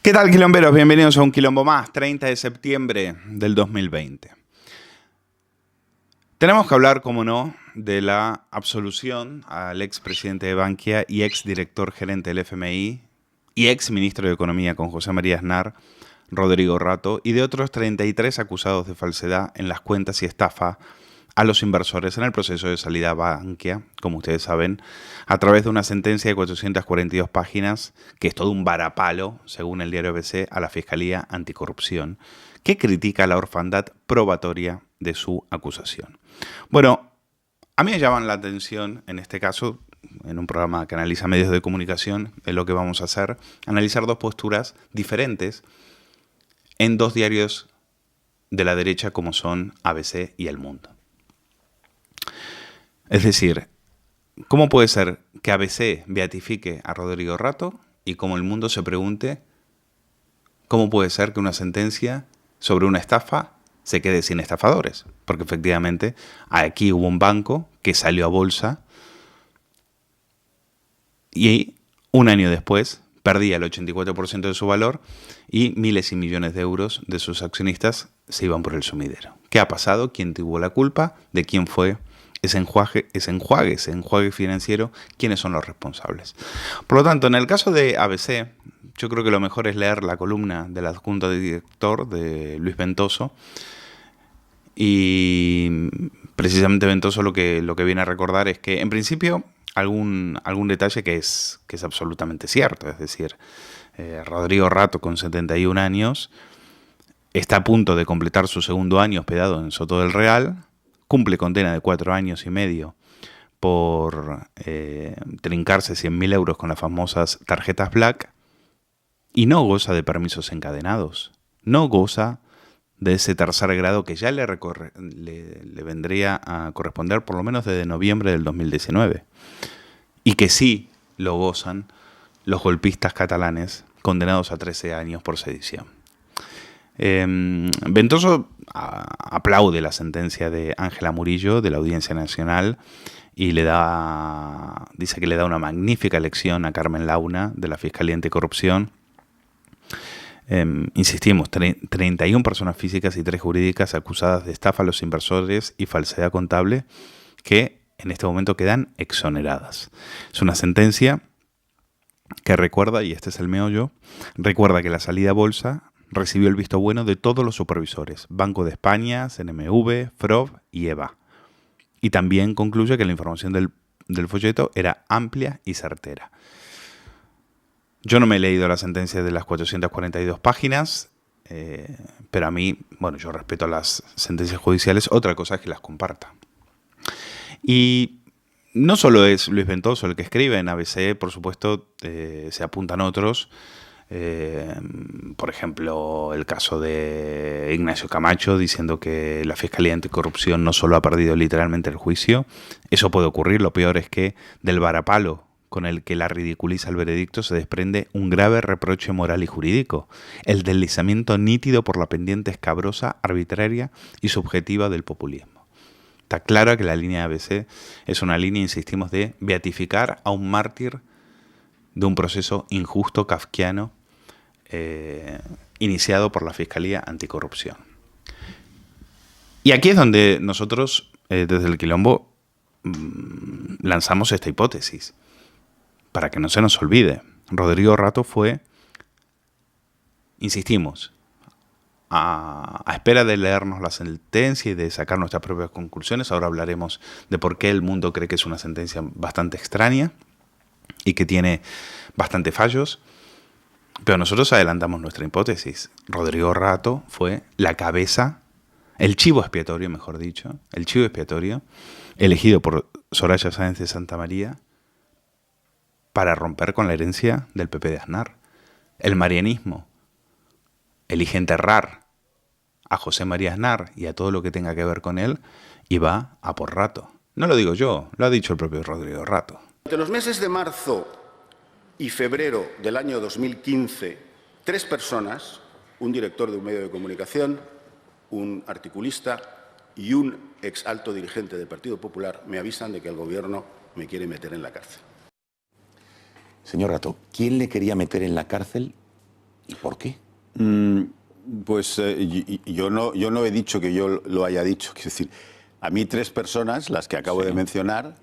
¿Qué tal, quilomberos? Bienvenidos a un quilombo más, 30 de septiembre del 2020. Tenemos que hablar, como no, de la absolución al expresidente de Bankia y exdirector gerente del FMI y exministro de Economía con José María Aznar, Rodrigo Rato, y de otros 33 acusados de falsedad en las cuentas y estafa a los inversores en el proceso de salida a Bankia, como ustedes saben, a través de una sentencia de 442 páginas, que es todo un varapalo, según el diario ABC, a la Fiscalía Anticorrupción, que critica la orfandad probatoria de su acusación. Bueno, a mí me llaman la atención, en este caso, en un programa que analiza medios de comunicación, es lo que vamos a hacer, analizar dos posturas diferentes en dos diarios de la derecha como son ABC y El Mundo. Es decir, ¿cómo puede ser que ABC beatifique a Rodrigo Rato y como El Mundo se pregunte cómo puede ser que una sentencia sobre una estafa se quede sin estafadores? Porque efectivamente aquí hubo un banco que salió a bolsa y un año después perdía el 84% de su valor y miles y millones de euros de sus accionistas se iban por el sumidero. ¿Qué ha pasado? ¿Quién tuvo la culpa? ¿De quién fue ese enjuague financiero? ¿Quiénes son los responsables? Por lo tanto, en el caso de ABC, yo creo que lo mejor es leer la columna del adjunto de director de Luis Ventoso. Y precisamente Ventoso lo que viene a recordar es que, en principio, algún detalle que es absolutamente cierto. Es decir, Rodrigo Rato, con 71 años, está a punto de completar su segundo año hospedado en Soto del Real, cumple condena de 4 años y medio por trincarse 100.000 euros con las famosas tarjetas Black y no goza de permisos encadenados, no goza de ese tercer grado que ya le vendría a corresponder por lo menos desde noviembre del 2019 y que sí lo gozan los golpistas catalanes condenados a 13 años por sedición. Ventoso aplaude la sentencia de Ángela Murillo de la Audiencia Nacional y dice que le da una magnífica lección a Carmen Launa de la Fiscalía Anticorrupción. Insistimos, 31 personas físicas y 3 jurídicas acusadas de estafa a los inversores y falsedad contable que en este momento quedan exoneradas. Es una sentencia que recuerda, y este es el meollo, recuerda que la salida a bolsa recibió el visto bueno de todos los supervisores, Banco de España, CNMV, FROB y EVA. Y también concluye que la información del folleto era amplia y certera. Yo no me he leído la sentencia de las 442 páginas, pero a mí, bueno, yo respeto las sentencias judiciales, otra cosa es que las comparta. Y no solo es Luis Ventoso el que escribe, en ABC, por supuesto, se apuntan otros. Por ejemplo, el caso de Ignacio Camacho diciendo que la Fiscalía Anticorrupción no solo ha perdido literalmente el juicio, eso puede ocurrir, lo peor es que del varapalo con el que la ridiculiza el veredicto se desprende un grave reproche moral y jurídico, el deslizamiento nítido por la pendiente escabrosa, arbitraria y subjetiva del populismo. Está claro que la línea de ABC es una línea, insistimos, de beatificar a un mártir de un proceso injusto, kafkiano, iniciado por la Fiscalía Anticorrupción. Y aquí es donde nosotros, desde el Quilombo, lanzamos esta hipótesis. Para que no se nos olvide, Rodrigo Rato fue, insistimos, a espera de leernos la sentencia y de sacar nuestras propias conclusiones. Ahora hablaremos de por qué El Mundo cree que es una sentencia bastante extraña y que tiene bastantes fallos. Pero nosotros adelantamos nuestra hipótesis. Rodrigo Rato fue la cabeza, el chivo expiatorio, mejor dicho, el chivo expiatorio elegido por Soraya Sáenz de Santa María para romper con la herencia del PP de Aznar. El marianismo elige enterrar a José María Aznar y a todo lo que tenga que ver con él y va a por Rato. No lo digo yo, lo ha dicho el propio Rodrigo Rato. Entre los meses de marzo y febrero del año 2015, 3 personas, un director de un medio de comunicación, un articulista y un ex alto dirigente del Partido Popular, me avisan de que el Gobierno me quiere meter en la cárcel. Señor Rato, ¿quién le quería meter en la cárcel ¿Y por qué? Pues yo no he dicho que yo lo haya dicho. Quiero decir, a mí 3 personas, las que acabo de mencionar,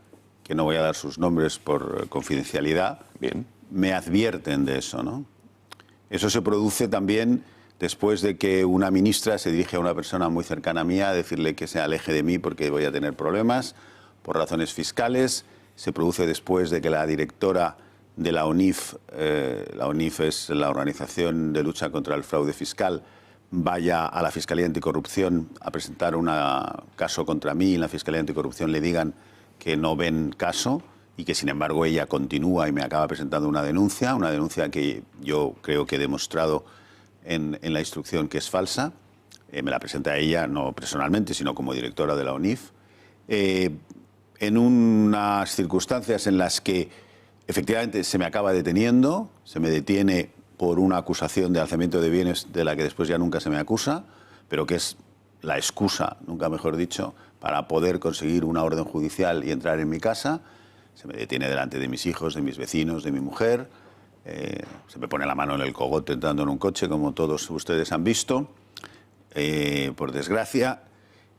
que no voy a dar sus nombres por confidencialidad, Bien. me advierten de eso, ¿no? Eso se produce también después de que una ministra se dirige a una persona muy cercana a mí a decirle que se aleje de mí porque voy a tener problemas por razones fiscales. Se produce después de que la directora de la ONIF es la Organización de Lucha contra el Fraude Fiscal, vaya a la Fiscalía Anticorrupción a presentar un caso contra mí y en la Fiscalía Anticorrupción le digan que no ven caso y que sin embargo ella continúa y me acaba presentando una denuncia que yo creo que he demostrado en la instrucción que es falsa. Me la presenta ella, no personalmente, sino como directora de la ONIF, en unas circunstancias en las que efectivamente se me acaba deteniendo, se me detiene por una acusación de alzamiento de bienes de la que después ya nunca se me acusa, pero que es la excusa, nunca mejor dicho, para poder conseguir una orden judicial y entrar en mi casa. Se me detiene delante de mis hijos, de mis vecinos, de mi mujer. Se me pone la mano en el cogote entrando en un coche, como todos ustedes han visto, por desgracia.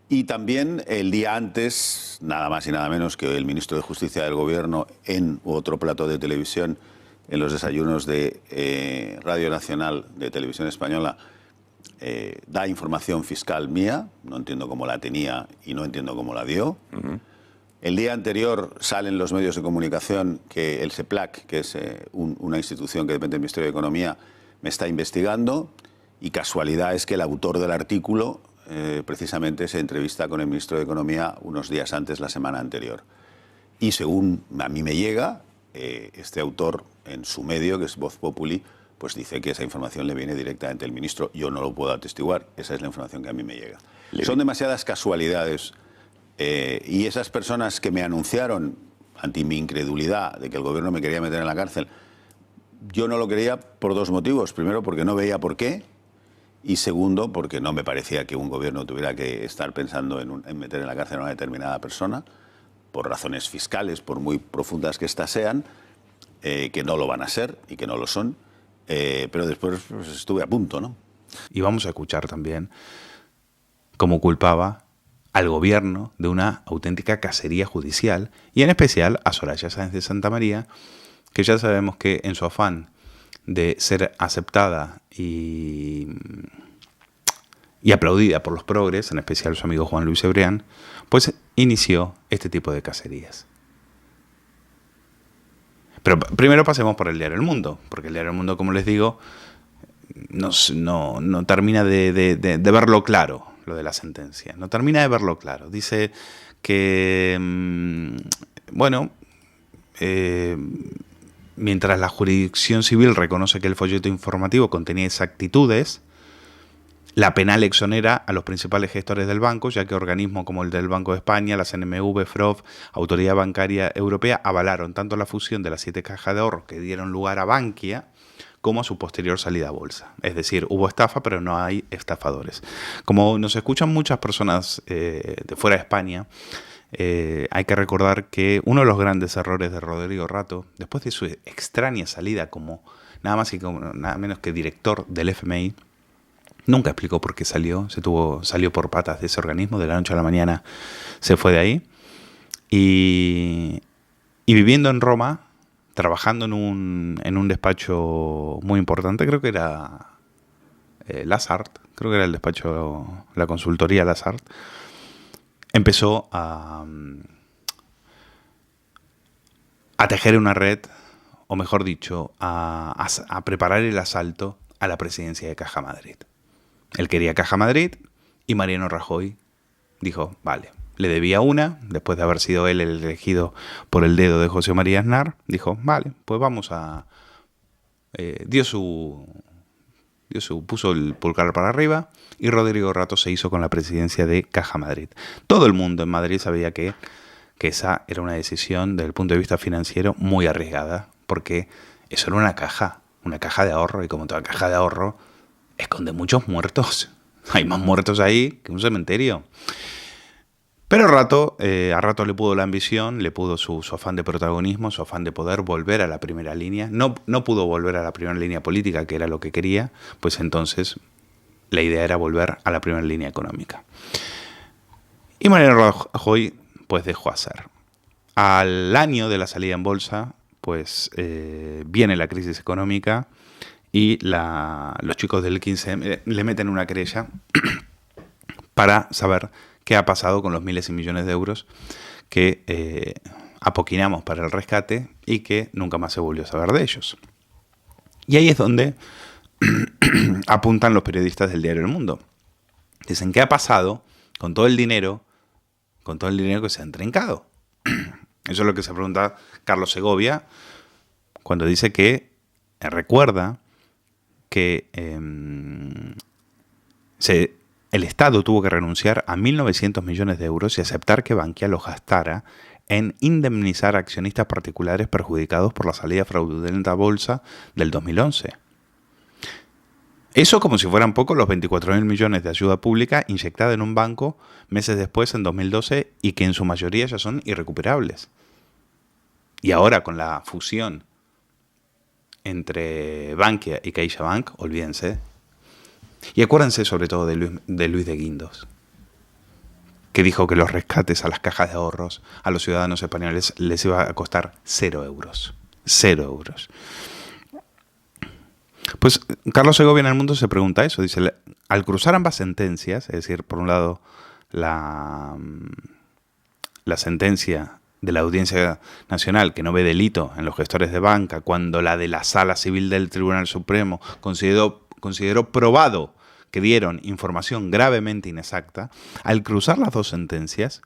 Y también el día antes, nada más y nada menos que el ministro de Justicia del Gobierno en otro plato de televisión, en los desayunos de Radio Nacional de Televisión Española, da información fiscal mía. No entiendo cómo la tenía y no entiendo cómo la dio. El día anterior salen los medios de comunicación que el SEPLAC, que es una institución que depende del Ministerio de Economía, me está investigando, y casualidad es que el autor del artículo precisamente se entrevista con el ministro de Economía unos días antes, la semana anterior. Y según a mí me llega, este autor en su medio, que es Voz Populi, pues dice que esa información le viene directamente del ministro. Yo no lo puedo atestiguar, esa es la información que a mí me llega. Son demasiadas casualidades. Y esas personas que me anunciaron, ante mi incredulidad de que el gobierno me quería meter en la cárcel, yo no lo quería por 2 motivos. Primero, porque no veía por qué. Y segundo, porque no me parecía que un gobierno tuviera que estar pensando en meter en la cárcel a una determinada persona, por razones fiscales, por muy profundas que éstas sean, que no lo van a ser y que no lo son. Pero después pues, estuve a punto, ¿no? Y vamos a escuchar también cómo culpaba al gobierno de una auténtica cacería judicial, y en especial a Soraya Sáenz de Santamaría, que ya sabemos que en su afán de ser aceptada y aplaudida por los progres, en especial su amigo Juan Luis Cebrián, pues inició este tipo de cacerías. Pero primero pasemos por el Diario El Mundo, porque el Diario El Mundo, como les digo, no termina de verlo claro, lo de la sentencia. No termina de verlo claro. Dice que, mientras la jurisdicción civil reconoce que el folleto informativo contenía exactitudes, la penal exonera a los principales gestores del banco, ya que organismos como el del Banco de España, la CNMV, FROF, Autoridad Bancaria Europea, avalaron tanto la fusión de las 7 cajas de ahorro que dieron lugar a Bankia, como a su posterior salida a bolsa. Es decir, hubo estafa, pero no hay estafadores. Como nos escuchan muchas personas de fuera de España, hay que recordar que uno de los grandes errores de Rodrigo Rato, después de su extraña salida como nada más y como, nada menos que director del FMI, nunca explicó por qué salió. Salió por patas de ese organismo, de la noche a la mañana se fue de ahí. Y viviendo en Roma, trabajando en un despacho muy importante, creo que era Lazard, creo que era el despacho, la consultoría Lazard, empezó a tejer una red, o mejor dicho, a preparar el asalto a la presidencia de Caja Madrid. Él quería Caja Madrid y Mariano Rajoy dijo, vale, le debía una, después de haber sido él el elegido por el dedo de José María Aznar, dijo, vale, pues vamos a... puso el pulgar para arriba y Rodrigo Rato se hizo con la presidencia de Caja Madrid. Todo el mundo en Madrid sabía que esa era una decisión desde el punto de vista financiero muy arriesgada, porque eso era una caja de ahorro, y como toda caja de ahorro, esconde muchos muertos. Hay más muertos ahí que un cementerio. Pero a rato le pudo la ambición, le pudo su afán de protagonismo, su afán de poder volver a la primera línea. No pudo volver a la primera línea política, que era lo que quería, pues entonces la idea era volver a la primera línea económica. Y Mariano Rajoy pues dejó hacer. Al año de la salida en bolsa, pues viene la crisis económica y los chicos del 15M le meten una querella para saber qué ha pasado con los miles y millones de euros que apoquinamos para el rescate y que nunca más se volvió a saber de ellos. Y ahí es donde apuntan los periodistas del diario El Mundo. Dicen, ¿qué ha pasado con todo el dinero que se ha entrincado? Eso es lo que se pregunta Carlos Segovia cuando dice que recuerda que el Estado tuvo que renunciar a 1.900 millones de euros y aceptar que Bankia los gastara en indemnizar a accionistas particulares perjudicados por la salida fraudulenta a bolsa del 2011. Eso como si fueran poco los 24.000 millones de ayuda pública inyectada en un banco meses después, en 2012, y que en su mayoría ya son irrecuperables. Y ahora con la fusión entre Bankia y CaixaBank, olvídense. Y acuérdense sobre todo de Luis de Guindos, que dijo que los rescates a las cajas de ahorros a los ciudadanos españoles les iba a costar 0 euros. 0 euros. Pues Carlos Segovia en El Mundo se pregunta eso. Dice, al cruzar ambas sentencias, es decir, por un lado la sentencia de la Audiencia Nacional que no ve delito en los gestores de banca, cuando la de la Sala Civil del Tribunal Supremo consideró probado que dieron información gravemente inexacta, al cruzar las dos sentencias,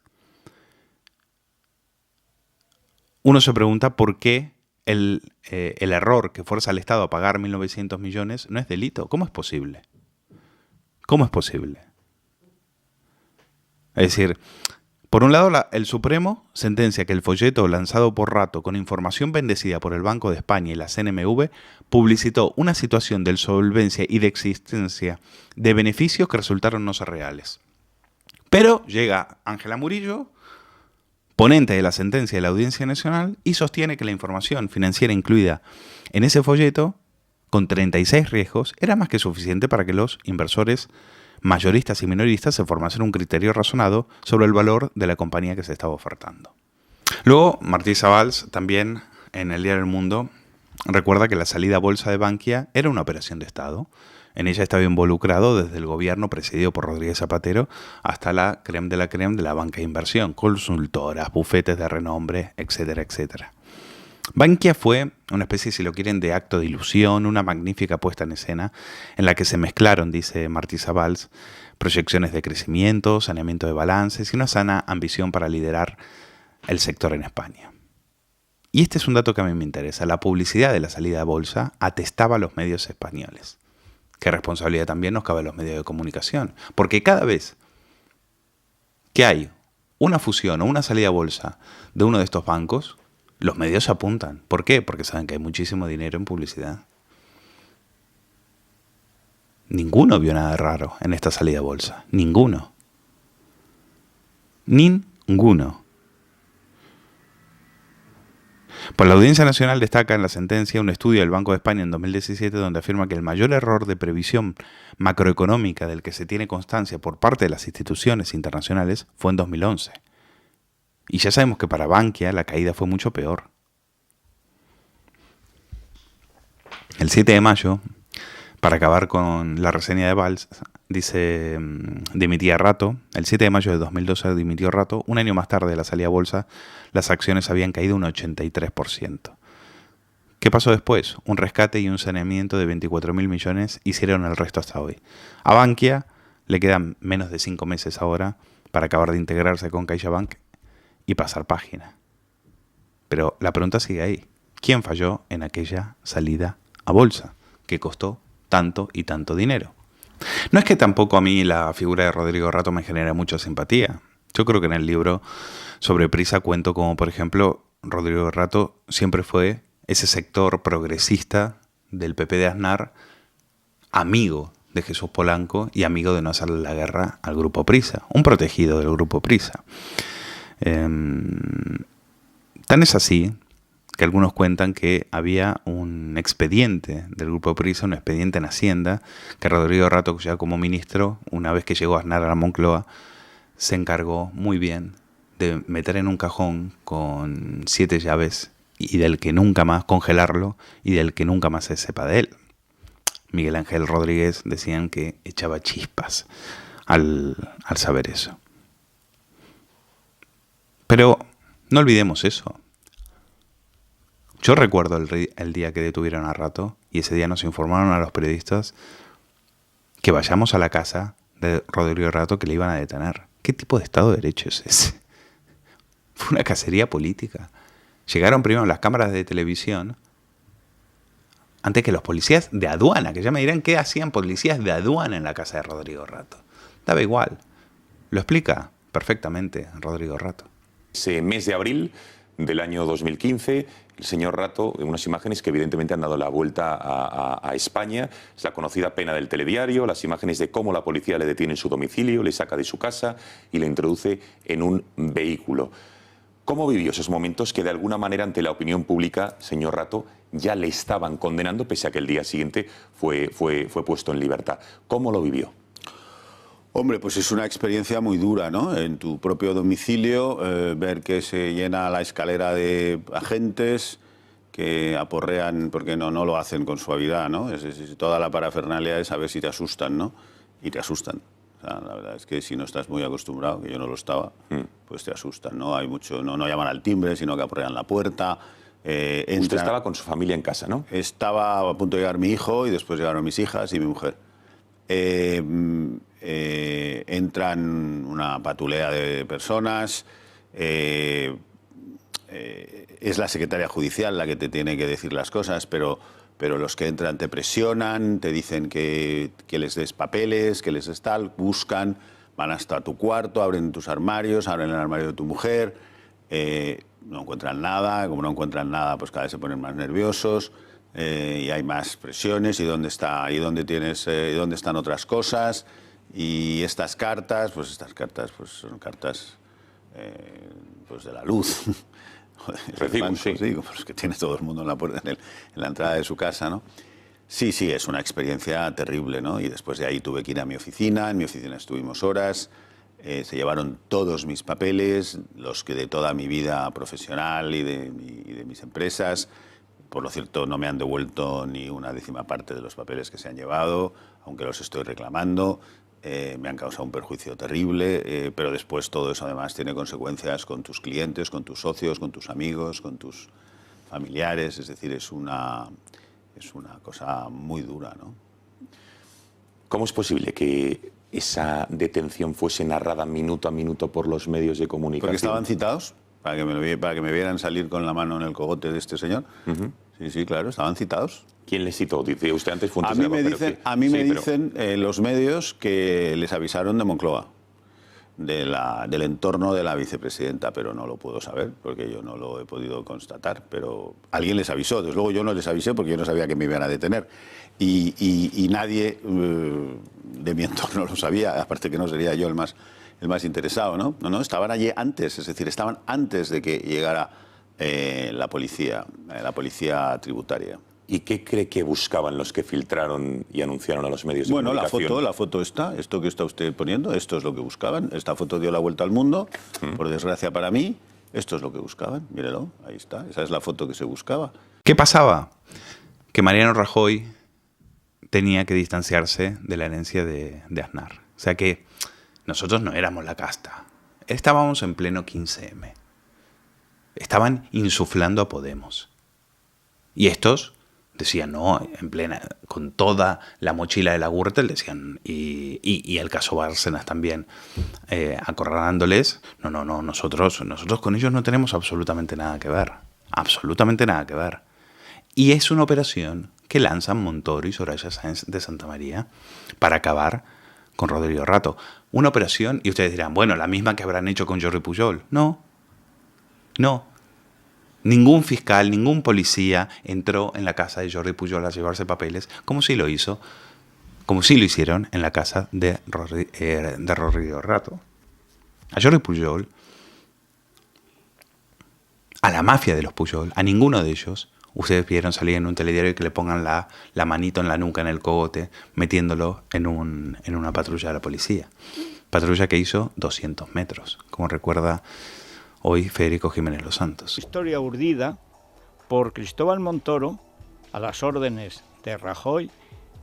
uno se pregunta por qué el error que fuerza al Estado a pagar 1.900 millones no es delito. ¿Cómo es posible? ¿Cómo es posible? Es decir, por un lado, el Supremo sentencia que el folleto lanzado por Rato con información bendecida por el Banco de España y la CNMV publicitó una situación de solvencia y de existencia de beneficios que resultaron no ser reales. Pero llega Ángela Murillo, ponente de la sentencia de la Audiencia Nacional, y sostiene que la información financiera incluida en ese folleto, con 36 riesgos, era más que suficiente para que los inversores mayoristas y minoristas se formasen un criterio razonado sobre el valor de la compañía que se estaba ofertando. Luego, Martí Sabals, también en el diario El Mundo, recuerda que la salida a bolsa de Bankia era una operación de Estado. En ella estaba involucrado desde el gobierno presidido por Rodríguez Zapatero hasta la crème de la banca de inversión, consultoras, bufetes de renombre, etcétera, etcétera. Bankia fue una especie, si lo quieren, de acto de ilusión, una magnífica puesta en escena en la que se mezclaron, dice Martí Sabals, proyecciones de crecimiento, saneamiento de balances y una sana ambición para liderar el sector en España. Y este es un dato que a mí me interesa. La publicidad de la salida a bolsa atestaba a los medios españoles. ¿Qué responsabilidad también nos cabe a los medios de comunicación? Porque cada vez que hay una fusión o una salida a bolsa de uno de estos bancos, los medios apuntan. ¿Por qué? Porque saben que hay muchísimo dinero en publicidad. Ninguno vio nada raro en esta salida a bolsa. Ninguno. Ninguno. Pues la Audiencia Nacional destaca en la sentencia un estudio del Banco de España en 2017 donde afirma que el mayor error de previsión macroeconómica del que se tiene constancia por parte de las instituciones internacionales fue en 2011. Y ya sabemos que para Bankia la caída fue mucho peor. El 7 de mayo, para acabar con la reseña de Valls, dice, dimitía Rato. El 7 de mayo de 2012 dimitió Rato. Un año más tarde de la salida a bolsa, las acciones habían caído un 83%. ¿Qué pasó después? Un rescate y un saneamiento de 24.000 millones hicieron el resto hasta hoy. A Bankia le quedan menos de 5 meses ahora para acabar de integrarse con CaixaBank y pasar página. Pero la pregunta sigue ahí. ¿Quién falló en aquella salida a bolsa que costó tanto y tanto dinero? No es que tampoco a mí la figura de Rodrigo Rato me genera mucha simpatía. Yo creo que en el libro sobre Prisa cuento como, por ejemplo, Rodrigo Rato siempre fue ese sector progresista del PP de Aznar, amigo de Jesús Polanco y amigo de no hacerle la guerra al Grupo Prisa, un protegido del Grupo Prisa. Tan es así que algunos cuentan que había un expediente del Grupo Prisa, un expediente en Hacienda, que Rodrigo Rato, ya como ministro, una vez que llegó Aznar a la Moncloa, se encargó muy bien de meter en un cajón con 7 llaves y del que nunca más, congelarlo y del que nunca más se sepa de él. Miguel Ángel Rodríguez decían que echaba chispas al saber eso. Pero no olvidemos eso. Yo recuerdo el día que detuvieron a Rato y ese día nos informaron a los periodistas que vayamos a la casa de Rodrigo Rato que le iban a detener. ¿Qué tipo de Estado de Derecho es ese? Fue una cacería política. Llegaron primero las cámaras de televisión antes que los policías de aduana, que ya me dirán qué hacían policías de aduana en la casa de Rodrigo Rato. Daba igual. Lo explica perfectamente Rodrigo Rato. Ese mes de abril del año 2015, el señor Rato, unas imágenes que evidentemente han dado la vuelta a España, es la conocida pena del telediario, las imágenes de cómo la policía le detiene en su domicilio, le saca de su casa y le introduce en un vehículo. ¿Cómo vivió esos momentos que de alguna manera ante la opinión pública, señor Rato, ya le estaban condenando, pese a que el día siguiente fue puesto en libertad? ¿Cómo lo vivió? Hombre, pues es una experiencia muy dura, ¿no? En tu propio domicilio, ver que se llena la escalera de agentes que aporrean, porque no lo hacen con suavidad, ¿no? Toda la parafernalia es a ver si te asustan, ¿no? Y te asustan. O sea, la verdad es que si no estás muy acostumbrado, que yo no lo estaba, pues te asustan, ¿no? Hay mucho, no llaman al timbre, sino que aporrean la puerta. Usted estaba con su familia en casa, ¿no? Estaba a punto de llegar mi hijo y después llegaron mis hijas y mi mujer. Entran una patulea de personas, es la secretaria judicial la que te tiene que decir las cosas, pero los que entran te presionan, te dicen que les des papeles, que les des tal, buscan, van hasta tu cuarto, abren tus armarios, abren el armario de tu mujer, no encuentran nada, como no encuentran nada, pues cada vez se ponen más nerviosos. Y hay más presiones y dónde están otras cosas y estas cartas pues son cartas pues de la luz. Recibos, sí. Pues que tiene todo el mundo en la puerta, en la entrada de su casa, ¿no? Sí, es una experiencia terrible, ¿no? Y después de ahí tuve que ir a mi oficina, en mi oficina estuvimos horas, se llevaron todos mis papeles, los que de toda mi vida profesional y de mis empresas. Por lo cierto, no me han devuelto ni una décima parte de los papeles que se han llevado, aunque los estoy reclamando. Me han causado un perjuicio terrible, pero después todo eso además tiene consecuencias con tus clientes, con tus socios, con tus amigos, con tus familiares. Es decir, es una cosa muy dura, ¿no? ¿Cómo es posible que esa detención fuese narrada minuto a minuto por los medios de comunicación? Porque estaban citados. Para que me vieran salir con la mano en el cogote de este señor. Sí, claro, estaban citados. ¿Quién les citó? Dice usted antes fuentes de abajo, a mí me dicen los medios que les avisaron de Moncloa, del entorno de la vicepresidenta, pero no lo puedo saber porque yo no lo he podido constatar, pero alguien les avisó. Desde luego yo no les avisé porque yo no sabía que me iban a detener y nadie de mi entorno lo sabía, aparte que no sería yo el más interesado, ¿no? No, estaban allí antes, es decir, estaban antes de que llegara la policía tributaria. ¿Y qué cree que buscaban los que filtraron y anunciaron a los medios de comunicación? Bueno, la foto esto que está usted poniendo, esto es lo que buscaban. Esta foto dio la vuelta al mundo, por desgracia para mí, esto es lo que buscaban, mírelo, ahí está, esa es la foto que se buscaba. ¿Qué pasaba? Que Mariano Rajoy tenía que distanciarse de la herencia de Aznar. O sea que nosotros no éramos la casta. Estábamos en pleno 15M. Estaban insuflando a Podemos. Y estos decían, no, en plena, con toda la mochila de la Gürtel, decían, y el caso Bárcenas también, acorralándoles, no, nosotros con ellos no tenemos absolutamente nada que ver. Absolutamente nada que ver. Y es una operación que lanzan Montoro y Soraya Sáenz de Santa María para acabar con Rodrigo Rato. Una operación, y ustedes dirán, bueno, la misma que habrán hecho con Jordi Pujol. No. Ningún fiscal, ningún policía entró en la casa de Jordi Pujol a llevarse papeles, como sí lo hizo como sí lo hicieron en la casa de Rodrigo Rato, a Jordi Pujol, a la mafia de los Pujol, a ninguno de ellos ustedes vieron salir en un telediario y que le pongan la manito en la nuca, en el cogote, metiéndolo en una patrulla de la policía. Patrulla que hizo 200 metros, como recuerda hoy Federico Jiménez Los Santos. Historia urdida por Cristóbal Montoro a las órdenes de Rajoy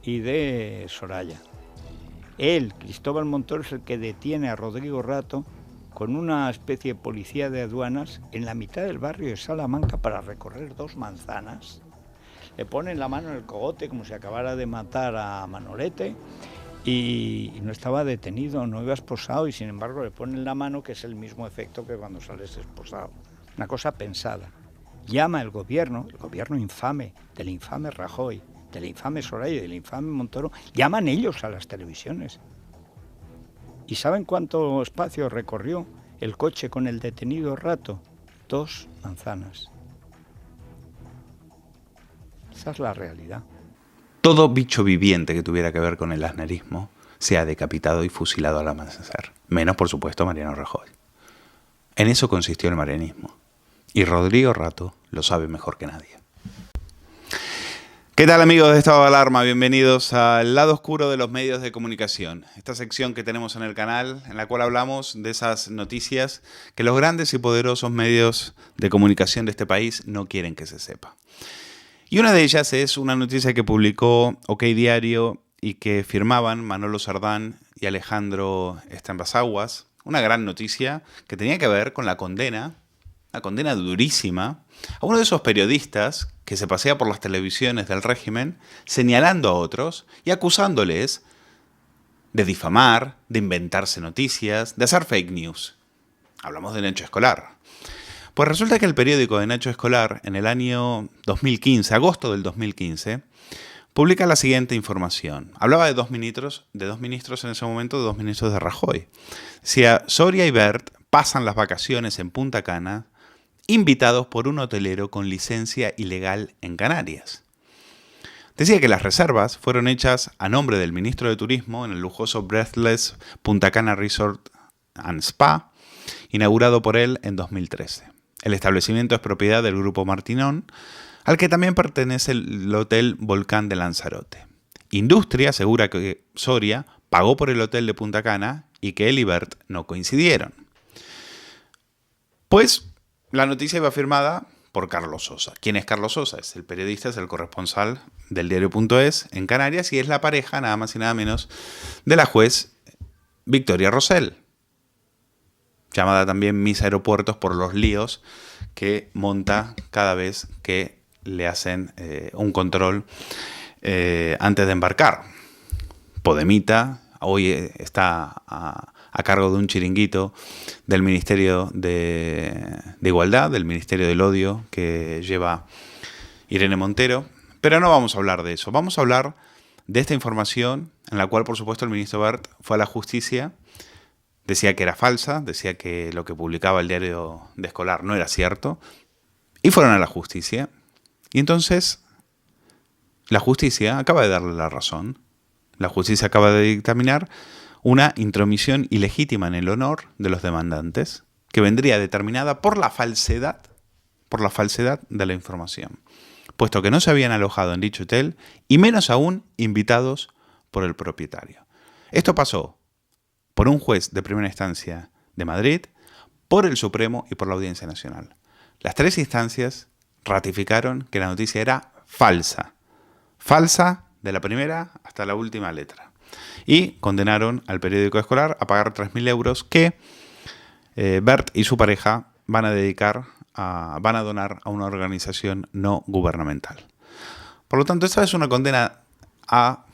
y de Soraya. Él, Cristóbal Montoro, es el que detiene a Rodrigo Rato con una especie de policía de aduanas en la mitad del barrio de Salamanca para recorrer 2 manzanas. Le ponen la mano en el cogote como si acabara de matar a Manolete y no estaba detenido, no iba esposado, y sin embargo le ponen la mano, que es el mismo efecto que cuando sales esposado. Una cosa pensada. Llama el gobierno infame, del infame Rajoy, del infame Soraya y del infame Montoro, llaman ellos a las televisiones. ¿Y saben cuánto espacio recorrió el coche con el detenido Rato? 2 manzanas. Esa es la realidad. Todo bicho viviente que tuviera que ver con el aznarismo se ha decapitado y fusilado al amanecer. Menos, por supuesto, Mariano Rajoy. En eso consistió el marianismo. Y Rodrigo Rato lo sabe mejor que nadie. ¿Qué tal, amigos de Estado de Alarma? Bienvenidos al lado oscuro de los medios de comunicación. Esta sección que tenemos en el canal, en la cual hablamos de esas noticias que los grandes y poderosos medios de comunicación de este país no quieren que se sepa. Y una de ellas es una noticia que publicó OK Diario y que firmaban Manolo Sardán y Alejandro Estambasaguas. Una gran noticia que tenía que ver con la condena, una condena durísima, a uno de esos periodistas que se pasea por las televisiones del régimen señalando a otros y acusándoles de difamar, de inventarse noticias, de hacer fake news. Hablamos de Nacho Escolar. Pues resulta que el periódico de Nacho Escolar, en el año 2015, agosto del 2015, publica la siguiente información. Hablaba de dos ministros en ese momento, de 2 ministros de Rajoy. Decía, Soria y Bert pasan las vacaciones en Punta Cana, invitados por un hotelero con licencia ilegal en Canarias. Decía que las reservas fueron hechas a nombre del ministro de Turismo en el lujoso Breathless Punta Cana Resort and Spa, inaugurado por él en 2013. El establecimiento es propiedad del Grupo Martinón, al que también pertenece el Hotel Volcán de Lanzarote. Industria asegura que Soria pagó por el hotel de Punta Cana y que él y Bert no coincidieron. Pues la noticia iba firmada por Carlos Sosa. ¿Quién es Carlos Sosa? Es el periodista, es el corresponsal del diario.es en Canarias y es la pareja, nada más y nada menos, de la juez Victoria Rosell, llamada también Miss Aeropuertos por los líos que monta cada vez que le hacen un control antes de embarcar. Podemita hoy está a cargo de un chiringuito del Ministerio de Igualdad, del Ministerio del Odio que lleva Irene Montero. Pero no vamos a hablar de eso. Vamos a hablar de esta información en la cual, por supuesto, el ministro Bert fue a la justicia. Decía que era falsa, decía que lo que publicaba el diario de Escolar no era cierto. Y fueron a la justicia. Y entonces la justicia acaba de darle la razón. La justicia acaba de dictaminar una intromisión ilegítima en el honor de los demandantes, que vendría determinada por la falsedad de la información, puesto que no se habían alojado en dicho hotel y menos aún invitados por el propietario. Esto pasó por un juez de primera instancia de Madrid, por el Supremo y por la Audiencia Nacional. Las 3 instancias ratificaron que la noticia era falsa. Falsa de la primera hasta la última letra. Y condenaron al periódico Escolar a pagar 3.000 euros que Bert y su pareja van a donar a una organización no gubernamental. Por lo tanto, esta es una condena a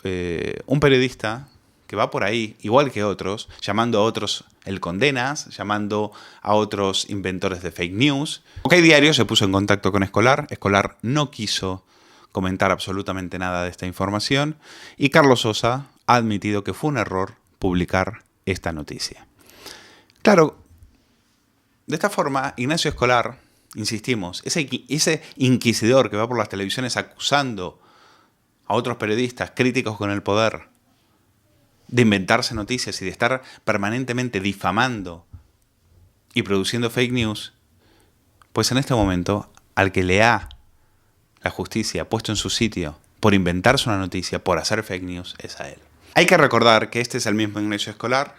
un periodista que va por ahí, igual que otros, llamando a otros el condenas, llamando a otros inventores de fake news. OK Diario se puso en contacto con Escolar. Escolar no quiso comentar absolutamente nada de esta información y Carlos Sosa ha admitido que fue un error publicar esta noticia. Claro, de esta forma, Ignacio Escolar, insistimos, ese inquisidor que va por las televisiones acusando a otros periodistas críticos con el poder de inventarse noticias y de estar permanentemente difamando y produciendo fake news, pues en este momento, al que le ha la justicia puesto en su sitio por inventarse una noticia, por hacer fake news, es a él. Hay que recordar que este es el mismo Ignacio Escolar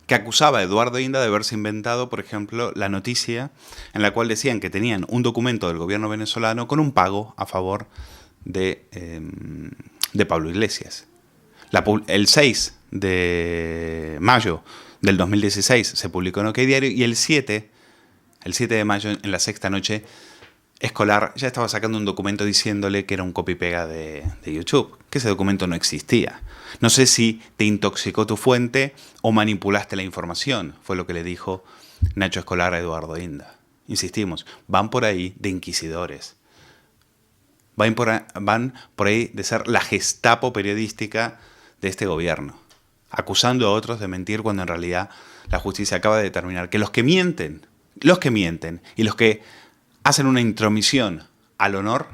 que acusaba a Eduardo Inda de haberse inventado, por ejemplo, la noticia en la cual decían que tenían un documento del gobierno venezolano con un pago a favor de Pablo Iglesias. El 6 de mayo del 2016 se publicó en OK Diario y el 7 de mayo, en la sexta noche, Escolar ya estaba sacando un documento diciéndole que era un copy-pega de YouTube, que ese documento no existía. No sé si te intoxicó tu fuente o manipulaste la información, fue lo que le dijo Nacho Escolar a Eduardo Inda. Insistimos, van por ahí de inquisidores. Van por ahí de ser la Gestapo periodística de este gobierno, acusando a otros de mentir cuando en realidad la justicia acaba de determinar que los que mienten y los que hacen una intromisión al honor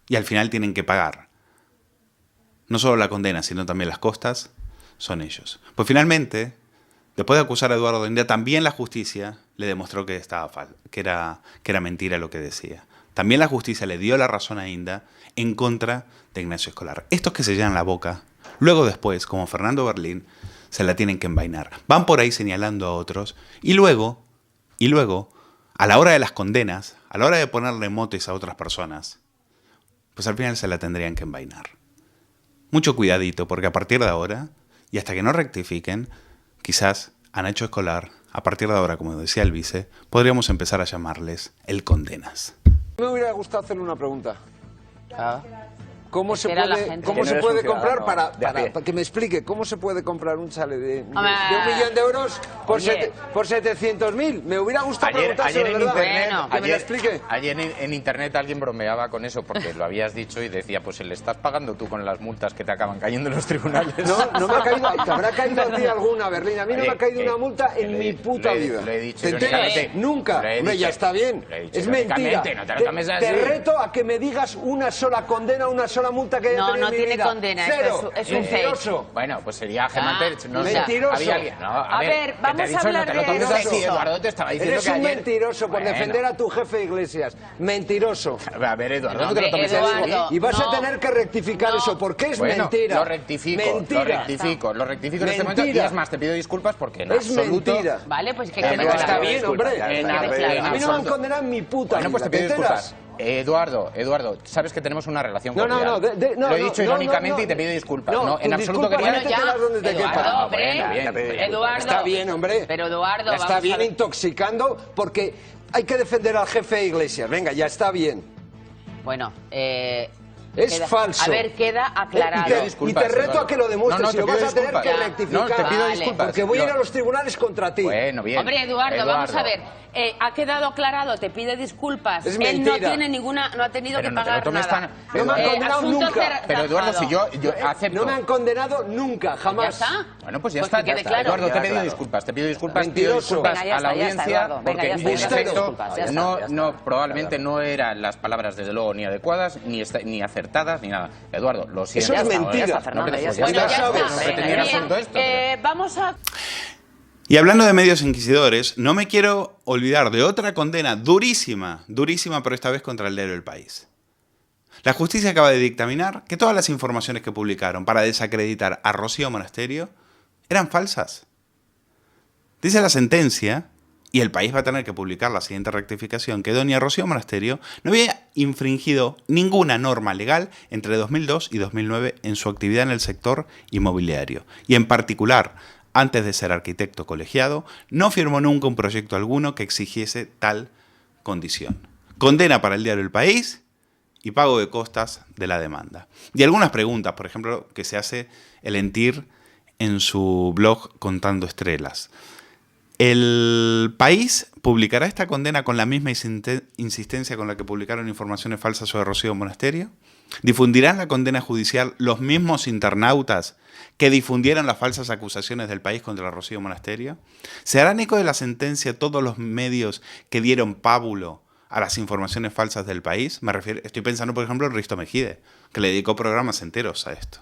y al final tienen que pagar no solo la condena, sino también las costas, son ellos. Pues finalmente, después de acusar a Eduardo Inda, también la justicia le demostró que era mentira lo que decía. También la justicia le dio la razón a Inda en contra de Ignacio Escolar. Estos que se llenan la boca, luego después, como Fernando Berlín, se la tienen que envainar. Van por ahí señalando a otros y luego, a la hora de las condenas, a la hora de ponerle motes a otras personas, pues al final se la tendrían que envainar. Mucho cuidadito, porque a partir de ahora, y hasta que no rectifiquen, quizás a Nacho Escolar, a partir de ahora, como decía el vice, podríamos empezar a llamarles el condenas. Me hubiera gustado hacerle una pregunta. ¿Cómo se Era puede comprar para que me explique cómo se puede comprar un chalet de 1 millón de euros por 700.000? Me hubiera gustado preguntárselo, ayer en de verdad. internet, que me lo explique. Ayer en internet alguien bromeaba con eso porque lo habías dicho y decía, pues le estás pagando tú con las multas que te acaban cayendo en los tribunales. No me ha caído, te habrá caído a ti alguna, Berlín. A mí no me ha caído una multa en mi puta vida. Lo he dicho ¿Te enteras? irónicamente. Nunca. Hombre, ya está bien. Es mentira. No te lo tomes así. Te reto a que me digas una sola condena, una sola multa que haya tenido. No mi tiene vida. condena, Cero. es un mentiroso. Bueno, pues sería Gemanter. No sé, mentiroso. había alguien. No, A ver, vamos que te he a dicho, hablar no te lo de tomes eso. así, Eduardo, te estaba diciendo Eres que un ayer... mentiroso por Bueno. defender a tu jefe Iglesias. Mentiroso. A ver, Eduardo, no te Hombre, lo tomes Eduardo, así. Y vas no. a tener que rectificar No. eso, porque es Bueno, mentira. lo rectifico en este momento. Y Mentira. es más, te pido disculpas porque en Es absoluto... mentira. Vale, pues que Pero quede Está claro. bien, hombre. En A mí no me han absoluto. condenado en mi puta Bueno, pues te vida. pido ¿Te enteras? disculpas. Eduardo, sabes que tenemos una relación No, cordial. no, Lo he dicho no, irónicamente no. y te pido disculpas. No, No, en tus absoluto disculpas quería... métetelas donde te Eduardo, quepa. hombre, Eduardo. Está bien, hombre. Pero Eduardo, Ya está vamos bien a ver. intoxicando porque hay que defender al jefe de Iglesias. Venga, ya está bien. Bueno, Es falso. A ver, queda aclarado. Y te reto a que lo demuestres. No, y te lo pido vas a tener disculpas. que Ya. rectificar. No, te pido Vale. disculpas. Porque voy a ir a los tribunales contra ti. Bueno, bien. Hombre, Eduardo, vamos a ver. Ha quedado aclarado, te pide disculpas. Es Él no mentira. tiene no ha tenido Pero que no te lo pagar tomes nada. tan- No me han condenado Asunto nunca. Pero Eduardo, si yo acepto... No me han condenado nunca, jamás. ¿Ya está? Bueno, pues ya Pues está, que ya quede está. claro. Eduardo, te he Ya, pedido claro. disculpas, te pido disculpas Mentiroso. Venga, ya a la está, ya está, audiencia, Eduardo. Venga, porque ya está, en ya está, efecto disculpas, ya está, no, probablemente no eran las palabras desde luego ni adecuadas, ni acertadas, ni nada. Eduardo, lo siento. Eso es hasta ahora. mentira. Ya está, Fernando, No, ya pues está. Bueno, ya sabes. No pretendía Bien, asunto esto. vamos a... Y hablando de medios inquisidores, no me quiero olvidar de otra condena durísima, pero esta vez contra el diario El País. La justicia acaba de dictaminar que todas las informaciones que publicaron para desacreditar a Rocío Monasterio eran falsas. Dice la sentencia, y El País va a tener que publicar la siguiente rectificación, que doña Rocío Monasterio no había infringido ninguna norma legal entre 2002 y 2009 en su actividad en el sector inmobiliario. Y en particular, antes de ser arquitecto colegiado, no firmó nunca un proyecto alguno que exigiese tal condición. Condena para el diario El País y pago de costas de la demanda. Y algunas preguntas, por ejemplo, que se hace el Entir en su blog Contando Estrellas. ¿El País publicará esta condena con la misma insistencia con la que publicaron informaciones falsas sobre Rocío Monasterio? ¿Difundirán la condena judicial los mismos internautas que difundieron las falsas acusaciones del País contra Rocío Monasterio? ¿Se harán eco de la sentencia todos los medios que dieron pábulo a las informaciones falsas del país. Estoy pensando, por ejemplo, en Risto Mejide, que le dedicó programas enteros a esto.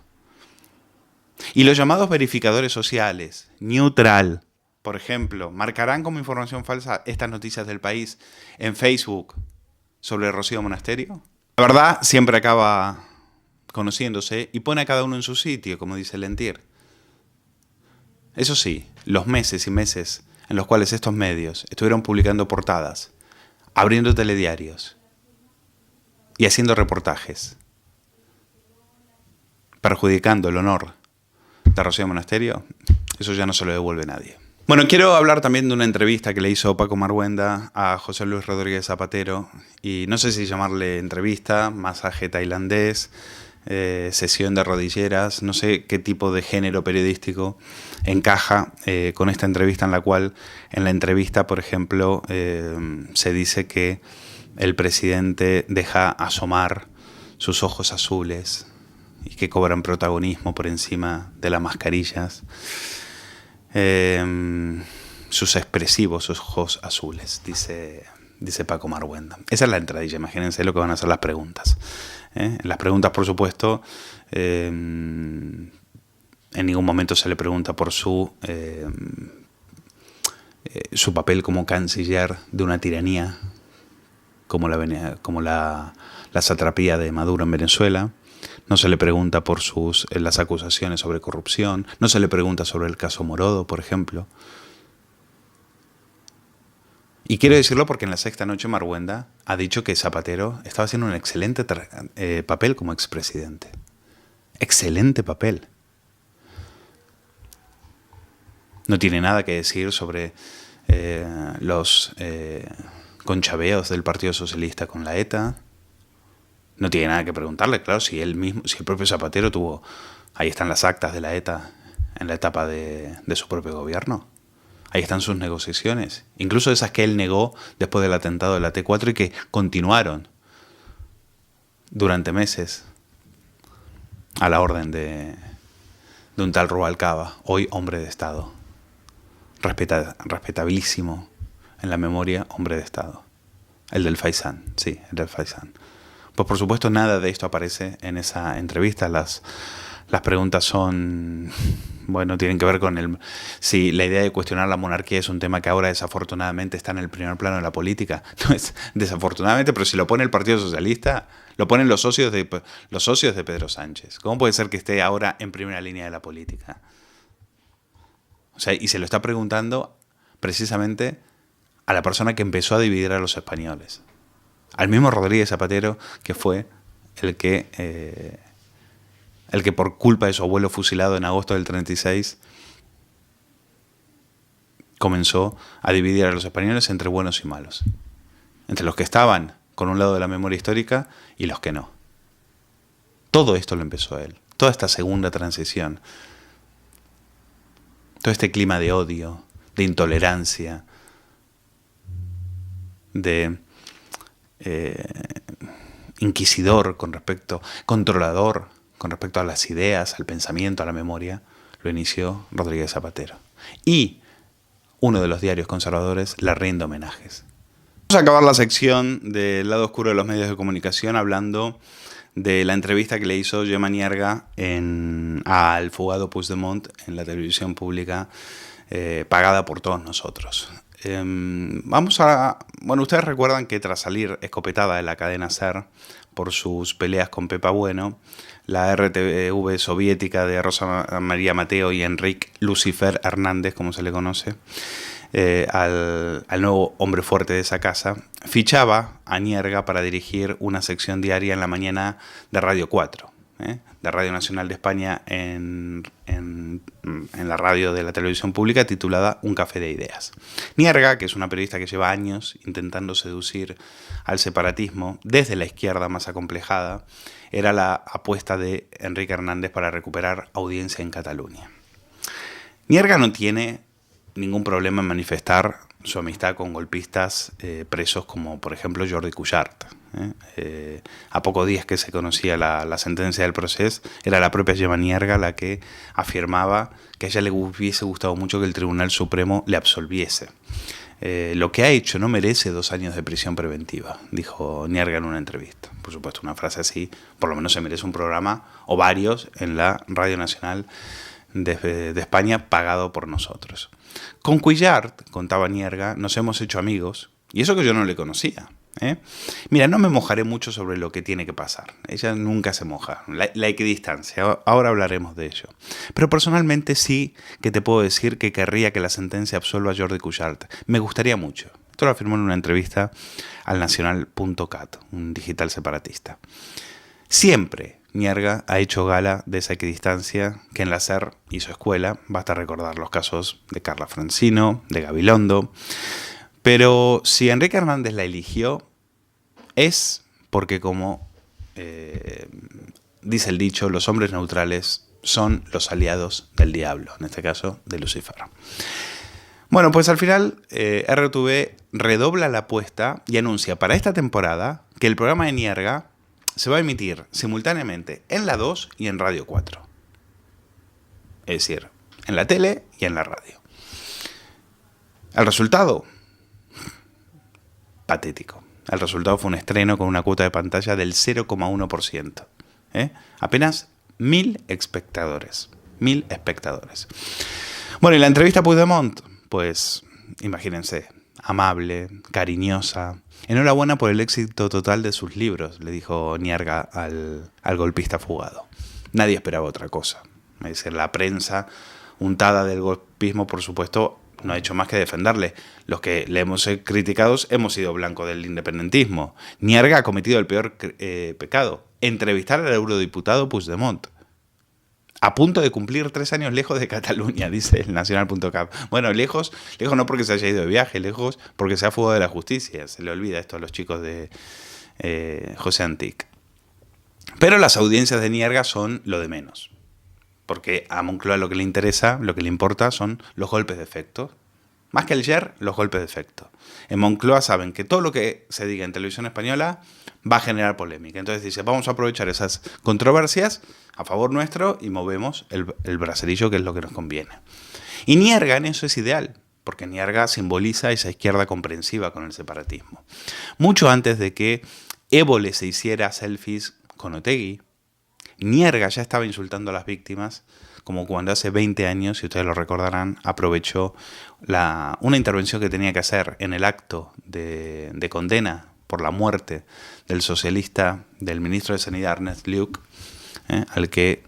Y los llamados verificadores sociales, Neutral, por ejemplo, marcarán como información falsa estas noticias del país en Facebook sobre Rocío Monasterio. La verdad siempre acaba conociéndose y pone a cada uno en su sitio, como dice Lentier. Eso sí, los meses y meses en los cuales estos medios estuvieron publicando portadas, abriendo telediarios y haciendo reportajes, perjudicando el honor de Rocío Monasterio, eso ya no se lo devuelve nadie. Bueno, quiero hablar también de una entrevista que le hizo Paco Marhuenda a José Luis Rodríguez Zapatero, y no sé si llamarle entrevista, masaje tailandés, sesión de rodilleras, no sé qué tipo de género periodístico encaja con esta entrevista, en la cual, en la entrevista, por ejemplo, se dice que el presidente deja asomar sus ojos azules y que cobran protagonismo por encima de las mascarillas, sus expresivos ojos azules, dice Paco Marhuenda. Esa es la entradilla, imagínense lo que van a ser las preguntas. Las preguntas, por supuesto, en ningún momento se le pregunta por su papel como canciller de una tiranía como la satrapía de Maduro en Venezuela. No se le pregunta por las acusaciones sobre corrupción. No se le pregunta sobre el caso Morodo, por ejemplo. Y quiero decirlo porque en La Sexta Noche Marhuenda ha dicho que Zapatero estaba haciendo un excelente papel como expresidente. Excelente papel. No tiene nada que decir sobre los conchaveos del Partido Socialista con la ETA. No tiene nada que preguntarle, claro, si el propio Zapatero tuvo... Ahí están las actas de la ETA en la etapa de su propio gobierno. Ahí están sus negociaciones, incluso esas que él negó después del atentado de la T4 y que continuaron durante meses a la orden de un tal Rubalcaba, hoy hombre de Estado, respetabilísimo en la memoria, hombre de Estado. El del Faisán, sí, el del Faisán. Pues por supuesto nada de esto aparece en esa entrevista. Las preguntas son... Bueno, tienen que ver con si la idea de cuestionar la monarquía es un tema que ahora desafortunadamente está en el primer plano de la política. No es desafortunadamente, pero si lo pone el Partido Socialista, lo ponen los socios de Pedro Sánchez. ¿Cómo puede ser que esté ahora en primera línea de la política? O sea, y se lo está preguntando precisamente a la persona que empezó a dividir a los españoles. Al mismo Rodríguez Zapatero, que fue el que por culpa de su abuelo fusilado en agosto del 36 comenzó a dividir a los españoles entre buenos y malos. Entre los que estaban con un lado de la memoria histórica y los que no. Todo esto lo empezó él. Toda esta segunda transición. Todo este clima de odio, de intolerancia, de inquisidor controlador con respecto a las ideas, al pensamiento, a la memoria, lo inició Rodríguez Zapatero. Y uno de los diarios conservadores le rinde homenajes. Vamos a acabar la sección del lado oscuro de los medios de comunicación hablando de la entrevista que le hizo Gemma Nierga al fugado Puigdemont en la televisión pública pagada por todos nosotros. Ustedes recuerdan que tras salir escopetada de la cadena SER por sus peleas con Pepa Bueno, la RTV soviética de Rosa María Mateo y Enrique Lucifer Hernández, como se le conoce, al nuevo hombre fuerte de esa casa, fichaba a Nierga para dirigir una sección diaria en la mañana de Radio 4, de Radio Nacional de España, en la radio de la televisión pública, titulada Un café de ideas. Nierga, que es una periodista que lleva años intentando seducir al separatismo desde la izquierda más acomplejada, era la apuesta de Enrique Hernández para recuperar audiencia en Cataluña. Nierga no tiene ningún problema en manifestar su amistad con golpistas presos como, por ejemplo, Jordi Cuixart. A pocos días que se conocía la sentencia del proceso, era la propia Gemma Nierga la que afirmaba que a ella le hubiese gustado mucho que el Tribunal Supremo le absolviese. lo que ha hecho no merece 2 años de prisión preventiva, dijo Nierga en una entrevista. Por supuesto, una frase así, por lo menos se merece un programa o varios en la Radio Nacional de España pagado por nosotros. Con Cuillart, contaba Nierga, nos hemos hecho amigos, y eso que yo no le conocía. Mira, no me mojaré mucho sobre lo que tiene que pasar. Ella nunca se moja. La equidistancia, ahora hablaremos de ello. Pero personalmente sí que te puedo decir que querría que la sentencia absuelva a Jordi Cuixart. Me gustaría mucho. Esto lo afirmó en una entrevista al nacional.cat, un digital separatista. Siempre Nierga ha hecho gala de esa equidistancia que en la SER hizo escuela. Basta recordar los casos de Carla Francino, de Gabilondo. Pero si Enrique Hernández la eligió, es porque, como dice el dicho, los hombres neutrales son los aliados del diablo, en este caso de Lucifer. Bueno, pues al final RTV redobla la apuesta y anuncia para esta temporada que el programa de Nierga se va a emitir simultáneamente en la 2 y en Radio 4. Es decir, en la tele y en la radio. El resultado, patético. El resultado fue un estreno con una cuota de pantalla del 0,1%. Apenas 1.000 espectadores. 1.000 espectadores. Bueno, y la entrevista a Puigdemont, pues imagínense, amable, cariñosa. Enhorabuena por el éxito total de sus libros, le dijo Nierga al golpista fugado. Nadie esperaba otra cosa. Es decir, la prensa untada del golpismo, por supuesto, no ha hecho más que defenderle. Los que le hemos criticado hemos sido blanco del independentismo. Nierga ha cometido el peor pecado: entrevistar al eurodiputado Puigdemont. A punto de cumplir 3 años lejos de Cataluña, dice el nacional.cap. Bueno, lejos no porque se haya ido de viaje, lejos porque se ha fugado de la justicia. Se le olvida esto a los chicos de José Antic. Pero las audiencias de Nierga son lo de menos. Porque a Moncloa lo que le interesa, lo que le importa son los golpes de efecto. Más que el yer, los golpes de efecto. En Moncloa saben que todo lo que se diga en televisión española va a generar polémica. Entonces dice, vamos a aprovechar esas controversias a favor nuestro y movemos el braserillo, que es lo que nos conviene. Y Nierga en eso es ideal, porque Nierga simboliza esa izquierda comprensiva con el separatismo. Mucho antes de que Évole se hiciera selfies con Otegi, Nierga ya estaba insultando a las víctimas, como cuando hace 20 años, si ustedes lo recordarán, aprovechó una intervención que tenía que hacer en el acto de condena por la muerte del socialista, del ministro de Sanidad, Ernest Lluch, al que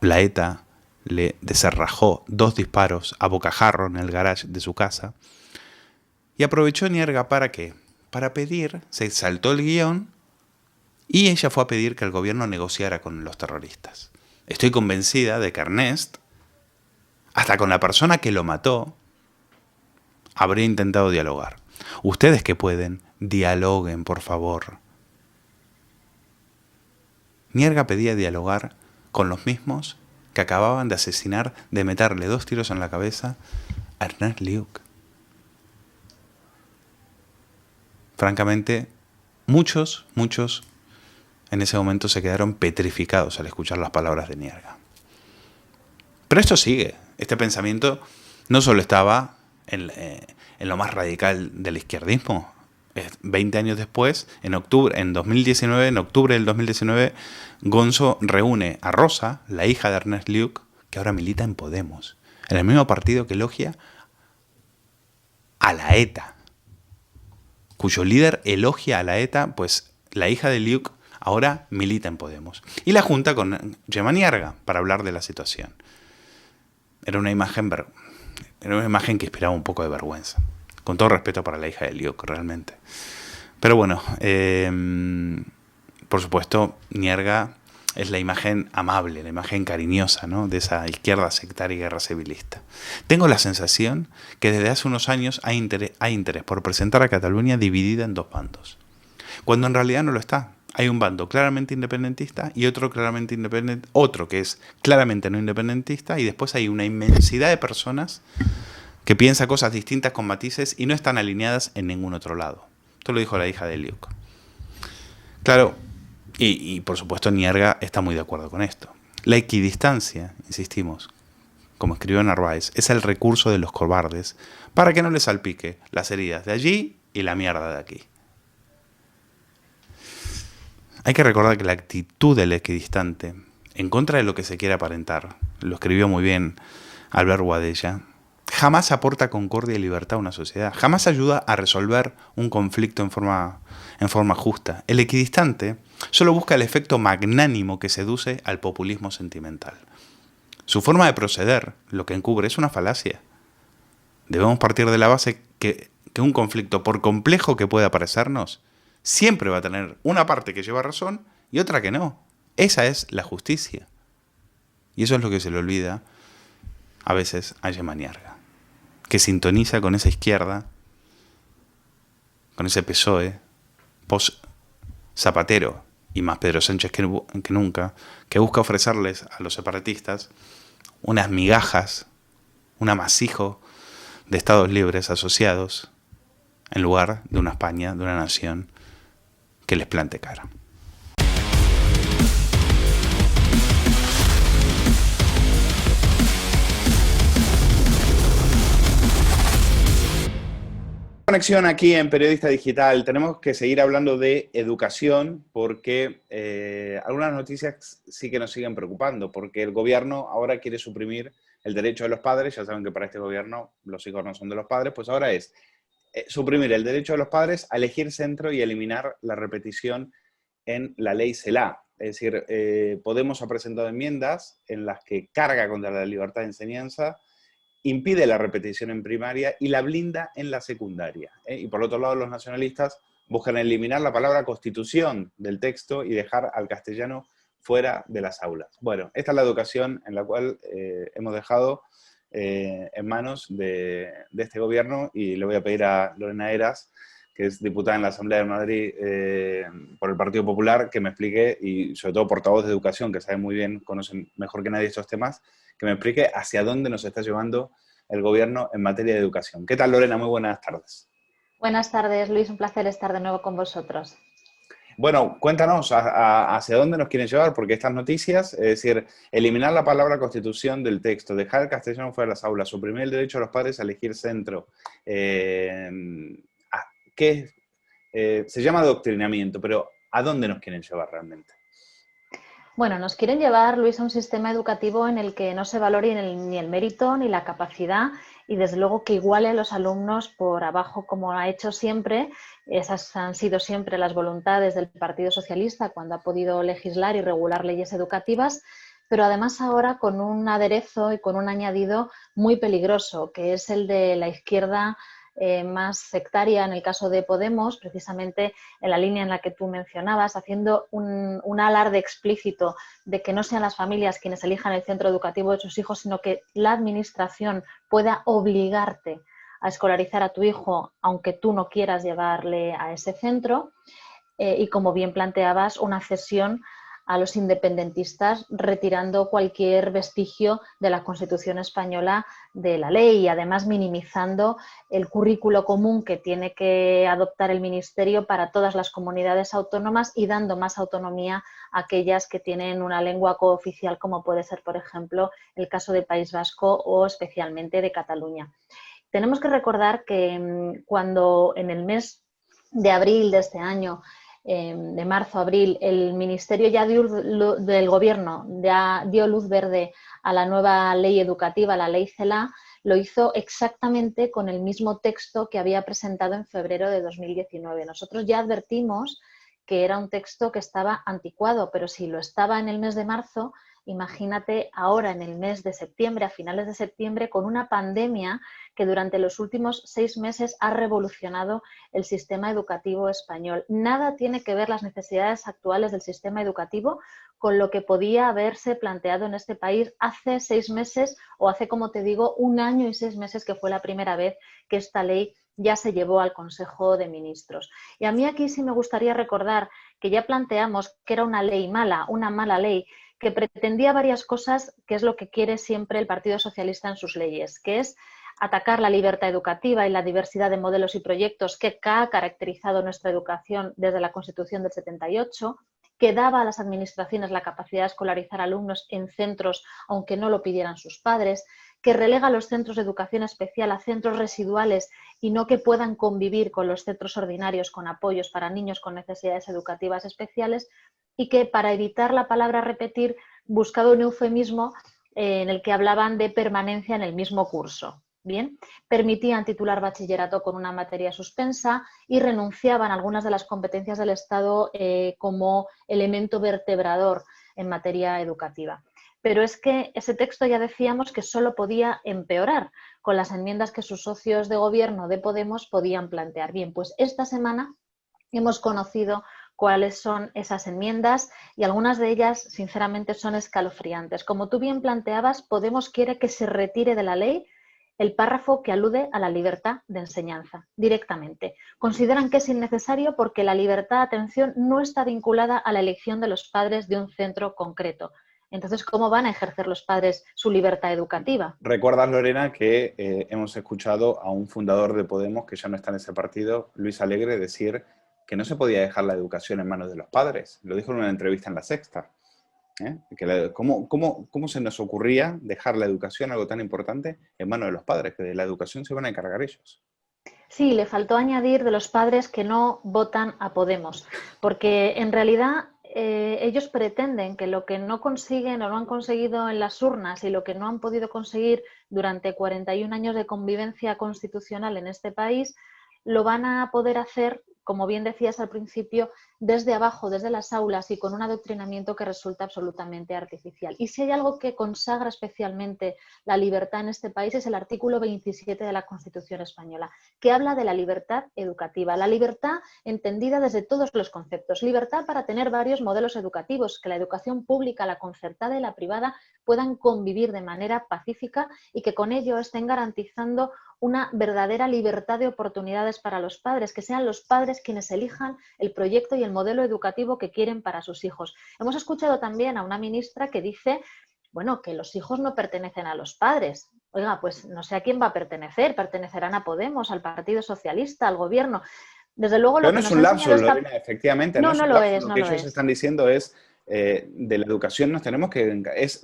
la ETA le descerrajó 2 disparos a bocajarro en el garage de su casa. Y aprovechó Nierga ¿para qué? Para pedir, se saltó el guión, y ella fue a pedir que el gobierno negociara con los terroristas. Estoy convencida de que Ernest, hasta con la persona que lo mató, habría intentado dialogar. Ustedes que pueden, dialoguen, por favor. Nierga pedía dialogar con los mismos que acababan de asesinar, de meterle 2 tiros en la cabeza a Ernest Lluch. Francamente, muchos en ese momento se quedaron petrificados al escuchar las palabras de Nierga. Pero esto sigue. Este pensamiento no solo estaba en lo más radical del izquierdismo. 20 años después, en octubre del 2019, Gonzo reúne a Rosa, la hija de Ernest Lluch, que ahora milita en Podemos, en el mismo partido que elogia a la ETA, cuyo líder elogia a la ETA, pues la hija de Lluch ahora milita en Podemos. Y la junta con Gemma Nierga para hablar de la situación. Era una imagen que inspiraba un poco de vergüenza. Con todo respeto para la hija de Lluch, realmente. Pero bueno, por supuesto, Nierga es la imagen amable, la imagen cariñosa, ¿no?, de esa izquierda sectaria y guerra civilista. Tengo la sensación que desde hace unos años hay interés por presentar a Cataluña dividida en 2 bandos. Cuando en realidad no lo está. Hay un bando claramente independentista y otro claramente independiente, otro que es claramente no independentista, y después hay una inmensidad de personas que piensan cosas distintas con matices y no están alineadas en ningún otro lado. Esto lo dijo la hija de Lluch. Claro, y por supuesto Nierga está muy de acuerdo con esto. La equidistancia, insistimos, como escribió Narváez, es el recurso de los cobardes para que no les salpique las heridas de allí y la mierda de aquí. Hay que recordar que la actitud del equidistante, en contra de lo que se quiere aparentar, lo escribió muy bien Albert Boadella, jamás aporta concordia y libertad a una sociedad, jamás ayuda a resolver un conflicto en forma justa. El equidistante solo busca el efecto magnánimo que seduce al populismo sentimental. Su forma de proceder, lo que encubre, es una falacia. Debemos partir de la base que un conflicto, por complejo que pueda parecernos, siempre va a tener una parte que lleva razón y otra que no. Esa es la justicia. Y eso es lo que se le olvida a veces a Yemaniarga, que sintoniza con esa izquierda, con ese PSOE, post-Zapatero y más Pedro Sánchez que nunca, que busca ofrecerles a los separatistas unas migajas, un amasijo de estados libres asociados, en lugar de una España, de una nación que les plante cara. Conexión aquí en Periodista Digital. Tenemos que seguir hablando de educación porque algunas noticias sí que nos siguen preocupando, porque el gobierno ahora quiere suprimir el derecho de los padres. Ya saben que para este gobierno los hijos no son de los padres, pues ahora es suprimir el derecho de los padres a elegir centro y eliminar la repetición en la ley CELA. Es decir, Podemos ha presentado enmiendas en las que carga contra la libertad de enseñanza, impide la repetición en primaria y la blinda en la secundaria. Y por otro lado, los nacionalistas buscan eliminar la palabra constitución del texto y dejar al castellano fuera de las aulas. Bueno, esta es la educación en la cual hemos dejado en manos de este gobierno, y le voy a pedir a Lorena Heras, que es diputada en la Asamblea de Madrid por el Partido Popular, que me explique, y sobre todo portavoz de Educación, que sabe muy bien, conoce mejor que nadie estos temas, que me explique hacia dónde nos está llevando el gobierno en materia de educación. ¿Qué tal, Lorena? Muy buenas tardes. Buenas tardes, Luis. Un placer estar de nuevo con vosotros. Bueno, cuéntanos hacia dónde nos quieren llevar, porque estas noticias, es decir, eliminar la palabra constitución del texto, dejar el castellano fuera de las aulas, suprimir el derecho de los padres a elegir centro, se llama adoctrinamiento, pero ¿a dónde nos quieren llevar realmente? Bueno, nos quieren llevar, Luis, a un sistema educativo en el que no se valore ni el mérito ni la capacidad, y desde luego que iguale a los alumnos por abajo, como ha hecho siempre. Esas han sido siempre las voluntades del Partido Socialista cuando ha podido legislar y regular leyes educativas, pero además ahora con un aderezo y con un añadido muy peligroso, que es el de la izquierda más sectaria, en el caso de Podemos, precisamente en la línea en la que tú mencionabas, haciendo un alarde explícito de que no sean las familias quienes elijan el centro educativo de sus hijos, sino que la administración pueda obligarte a escolarizar a tu hijo aunque tú no quieras llevarle a ese centro, y como bien planteabas, una cesión a los independentistas, retirando cualquier vestigio de la Constitución española de la ley, y además minimizando el currículo común que tiene que adoptar el Ministerio para todas las comunidades autónomas y dando más autonomía a aquellas que tienen una lengua cooficial, como puede ser, por ejemplo, el caso del País Vasco o especialmente de Cataluña. Tenemos que recordar que cuando en el mes de abril de este año, de marzo-abril, el Ministerio del Gobierno ya dio luz verde a la nueva ley educativa, la ley CELA, lo hizo exactamente con el mismo texto que había presentado en febrero de 2019. Nosotros ya advertimos que era un texto que estaba anticuado, pero si lo estaba en el mes de marzo, imagínate ahora en el mes de septiembre, a finales de septiembre, con una pandemia que durante los últimos 6 meses ha revolucionado el sistema educativo español. Nada tiene que ver las necesidades actuales del sistema educativo con lo que podía haberse planteado en este país hace 6 meses o hace, como te digo, 1 año y 6 meses, que fue la primera vez que esta ley ya se llevó al Consejo de Ministros. Y a mí aquí sí me gustaría recordar que ya planteamos que era una ley mala, una mala ley, que pretendía varias cosas, que es lo que quiere siempre el Partido Socialista en sus leyes, que es atacar la libertad educativa y la diversidad de modelos y proyectos que ha caracterizado nuestra educación desde la Constitución del 78, que daba a las administraciones la capacidad de escolarizar alumnos en centros aunque no lo pidieran sus padres, que relega los centros de educación especial a centros residuales y no que puedan convivir con los centros ordinarios con apoyos para niños con necesidades educativas especiales, y que, para evitar la palabra repetir, buscaba un eufemismo en el que hablaban de permanencia en el mismo curso. Bien, permitían titular bachillerato con una materia suspensa y renunciaban a algunas de las competencias del Estado como elemento vertebrador en materia educativa. Pero es que ese texto ya decíamos que solo podía empeorar con las enmiendas que sus socios de gobierno de Podemos podían plantear. Bien, pues esta semana hemos conocido cuáles son esas enmiendas y algunas de ellas, sinceramente, son escalofriantes. Como tú bien planteabas, Podemos quiere que se retire de la ley el párrafo que alude a la libertad de enseñanza, directamente. Consideran que es innecesario porque la libertad de atención no está vinculada a la elección de los padres de un centro concreto. Entonces, ¿cómo van a ejercer los padres su libertad educativa? Recuerdas, Lorena, que hemos escuchado a un fundador de Podemos, que ya no está en ese partido, Luis Alegre, decir que no se podía dejar la educación en manos de los padres. Lo dijo en una entrevista en La Sexta. ¿Cómo se nos ocurría dejar la educación, algo tan importante, en manos de los padres? Que de la educación se van a encargar ellos. Sí, le faltó añadir de los padres que no votan a Podemos, porque en realidad ellos pretenden que lo que no consiguen o no han conseguido en las urnas y lo que no han podido conseguir durante 41 años de convivencia constitucional en este país, lo van a poder hacer, como bien decías al principio, desde abajo, desde las aulas y con un adoctrinamiento que resulta absolutamente artificial. Y si hay algo que consagra especialmente la libertad en este país es el artículo 27 de la Constitución española, que habla de la libertad educativa, la libertad entendida desde todos los conceptos, libertad para tener varios modelos educativos, que la educación pública, la concertada y la privada puedan convivir de manera pacífica y que con ello estén garantizando una verdadera libertad de oportunidades para los padres, que sean los padres quienes elijan el proyecto y el modelo educativo que quieren para sus hijos. Hemos escuchado también a una ministra que dice, bueno, que los hijos no pertenecen a los padres. Oiga, pues no sé a quién va a pertenecer, pertenecerán a Podemos, al Partido Socialista, al gobierno. Desde luego, lo que no es un lapsus, Lorena, efectivamente. No, no lo es. Lo que ellos están diciendo es, de la educación nos tenemos que...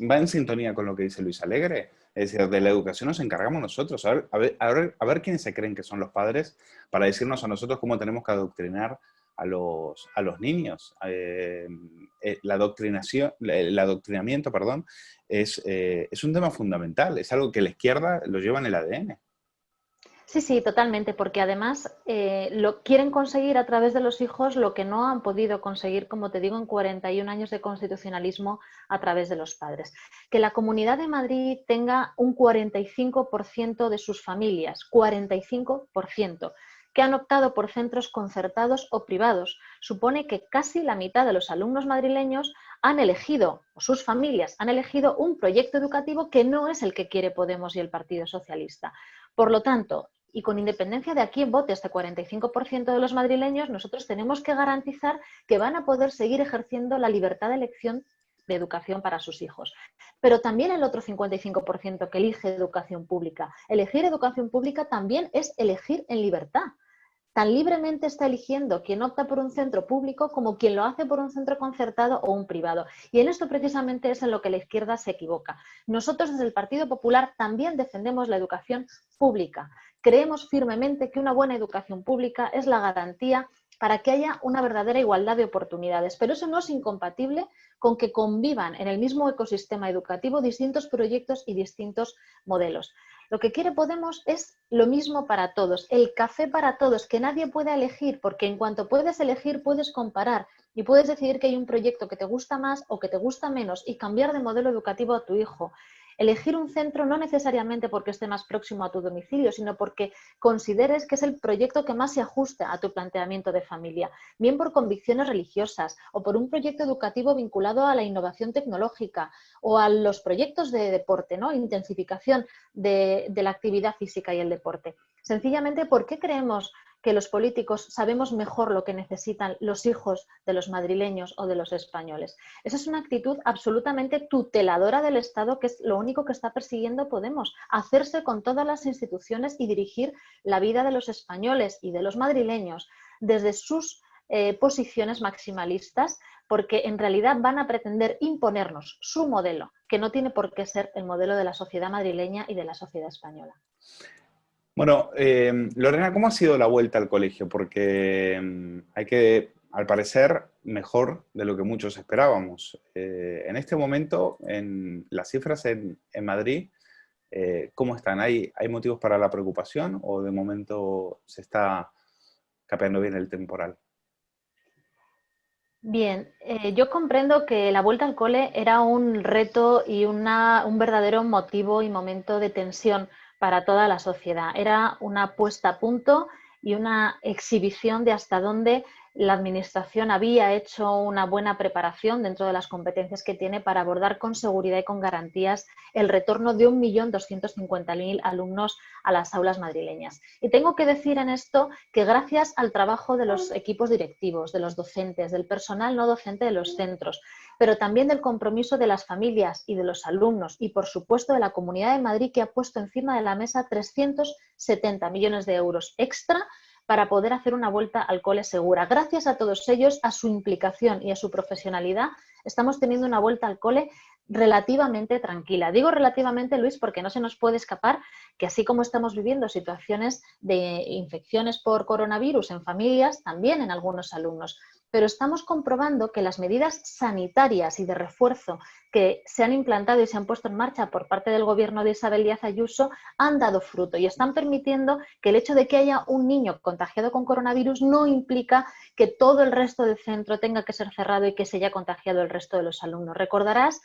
va en sintonía con lo que dice Luis Alegre. Es decir, de la educación nos encargamos nosotros. A ver quiénes se creen que son los padres para decirnos a nosotros cómo tenemos que adoctrinar a los niños. El adoctrinamiento, perdón, es un tema fundamental. Es algo que la izquierda lo lleva en el ADN. Sí, sí, totalmente, porque además lo quieren conseguir a través de los hijos lo que no han podido conseguir, como te digo, en 41 años de constitucionalismo a través de los padres. Que la Comunidad de Madrid tenga un 45% de sus familias, 45%, que han optado por centros concertados o privados, supone que casi la mitad de los alumnos madrileños han elegido, o sus familias han elegido, un proyecto educativo que no es el que quiere Podemos y el Partido Socialista. Por lo tanto, y con independencia de a quién vote este 45% de los madrileños, nosotros tenemos que garantizar que van a poder seguir ejerciendo la libertad de elección de educación para sus hijos. Pero también el otro 55% que elige educación pública. Elegir educación pública también es elegir en libertad. Tan libremente está eligiendo quien opta por un centro público como quien lo hace por un centro concertado o un privado. Y en esto precisamente es en lo que la izquierda se equivoca. Nosotros desde el Partido Popular también defendemos la educación pública. Creemos firmemente que una buena educación pública es la garantía para que haya una verdadera igualdad de oportunidades. Pero eso no es incompatible con que convivan en el mismo ecosistema educativo distintos proyectos y distintos modelos. Lo que quiere Podemos es lo mismo para todos, el café para todos, que nadie pueda elegir, porque en cuanto puedes elegir puedes comparar y puedes decidir que hay un proyecto que te gusta más o que te gusta menos y cambiar de modelo educativo a tu hijo. Elegir un centro no necesariamente porque esté más próximo a tu domicilio, sino porque consideres que es el proyecto que más se ajusta a tu planteamiento de familia, bien por convicciones religiosas o por un proyecto educativo vinculado a la innovación tecnológica o a los proyectos de deporte, ¿no? Intensificación de la actividad física y el deporte. Sencillamente, ¿por qué creemos que los políticos sabemos mejor lo que necesitan los hijos de los madrileños o de los españoles? Esa es una actitud absolutamente tuteladora del Estado, que es lo único que está persiguiendo Podemos, hacerse con todas las instituciones y dirigir la vida de los españoles y de los madrileños desde sus posiciones maximalistas, porque en realidad van a pretender imponernos su modelo, que no tiene por qué ser el modelo de la sociedad madrileña y de la sociedad española. Bueno, Lorena, ¿cómo ha sido la vuelta al colegio? Porque hay que, al parecer, mejor de lo que muchos esperábamos. En este momento, en las cifras en Madrid, ¿cómo están? ¿Hay motivos para la preocupación o de momento se está capeando bien el temporal? Bien, yo comprendo que la vuelta al cole era un reto y un verdadero motivo y momento de tensión para toda la sociedad. Era una puesta a punto y una exhibición de hasta dónde la Administración había hecho una buena preparación dentro de las competencias que tiene para abordar con seguridad y con garantías el retorno de 1.250.000 alumnos a las aulas madrileñas. Y tengo que decir en esto que gracias al trabajo de los equipos directivos, de los docentes, del personal no docente de los centros, pero también del compromiso de las familias y de los alumnos y, por supuesto, de la Comunidad de Madrid, que ha puesto encima de la mesa 370 millones de euros extra para poder hacer una vuelta al cole segura. Gracias a todos ellos, a su implicación y a su profesionalidad, estamos teniendo una vuelta al cole relativamente tranquila. Digo relativamente, Luis, porque no se nos puede escapar que así como estamos viviendo situaciones de infecciones por coronavirus en familias, también en algunos alumnos. Pero estamos comprobando que las medidas sanitarias y de refuerzo que se han implantado y se han puesto en marcha por parte del gobierno de Isabel Díaz Ayuso han dado fruto y están permitiendo que el hecho de que haya un niño contagiado con coronavirus no implica que todo el resto del centro tenga que ser cerrado y que se haya contagiado el resto de los alumnos. Recordarás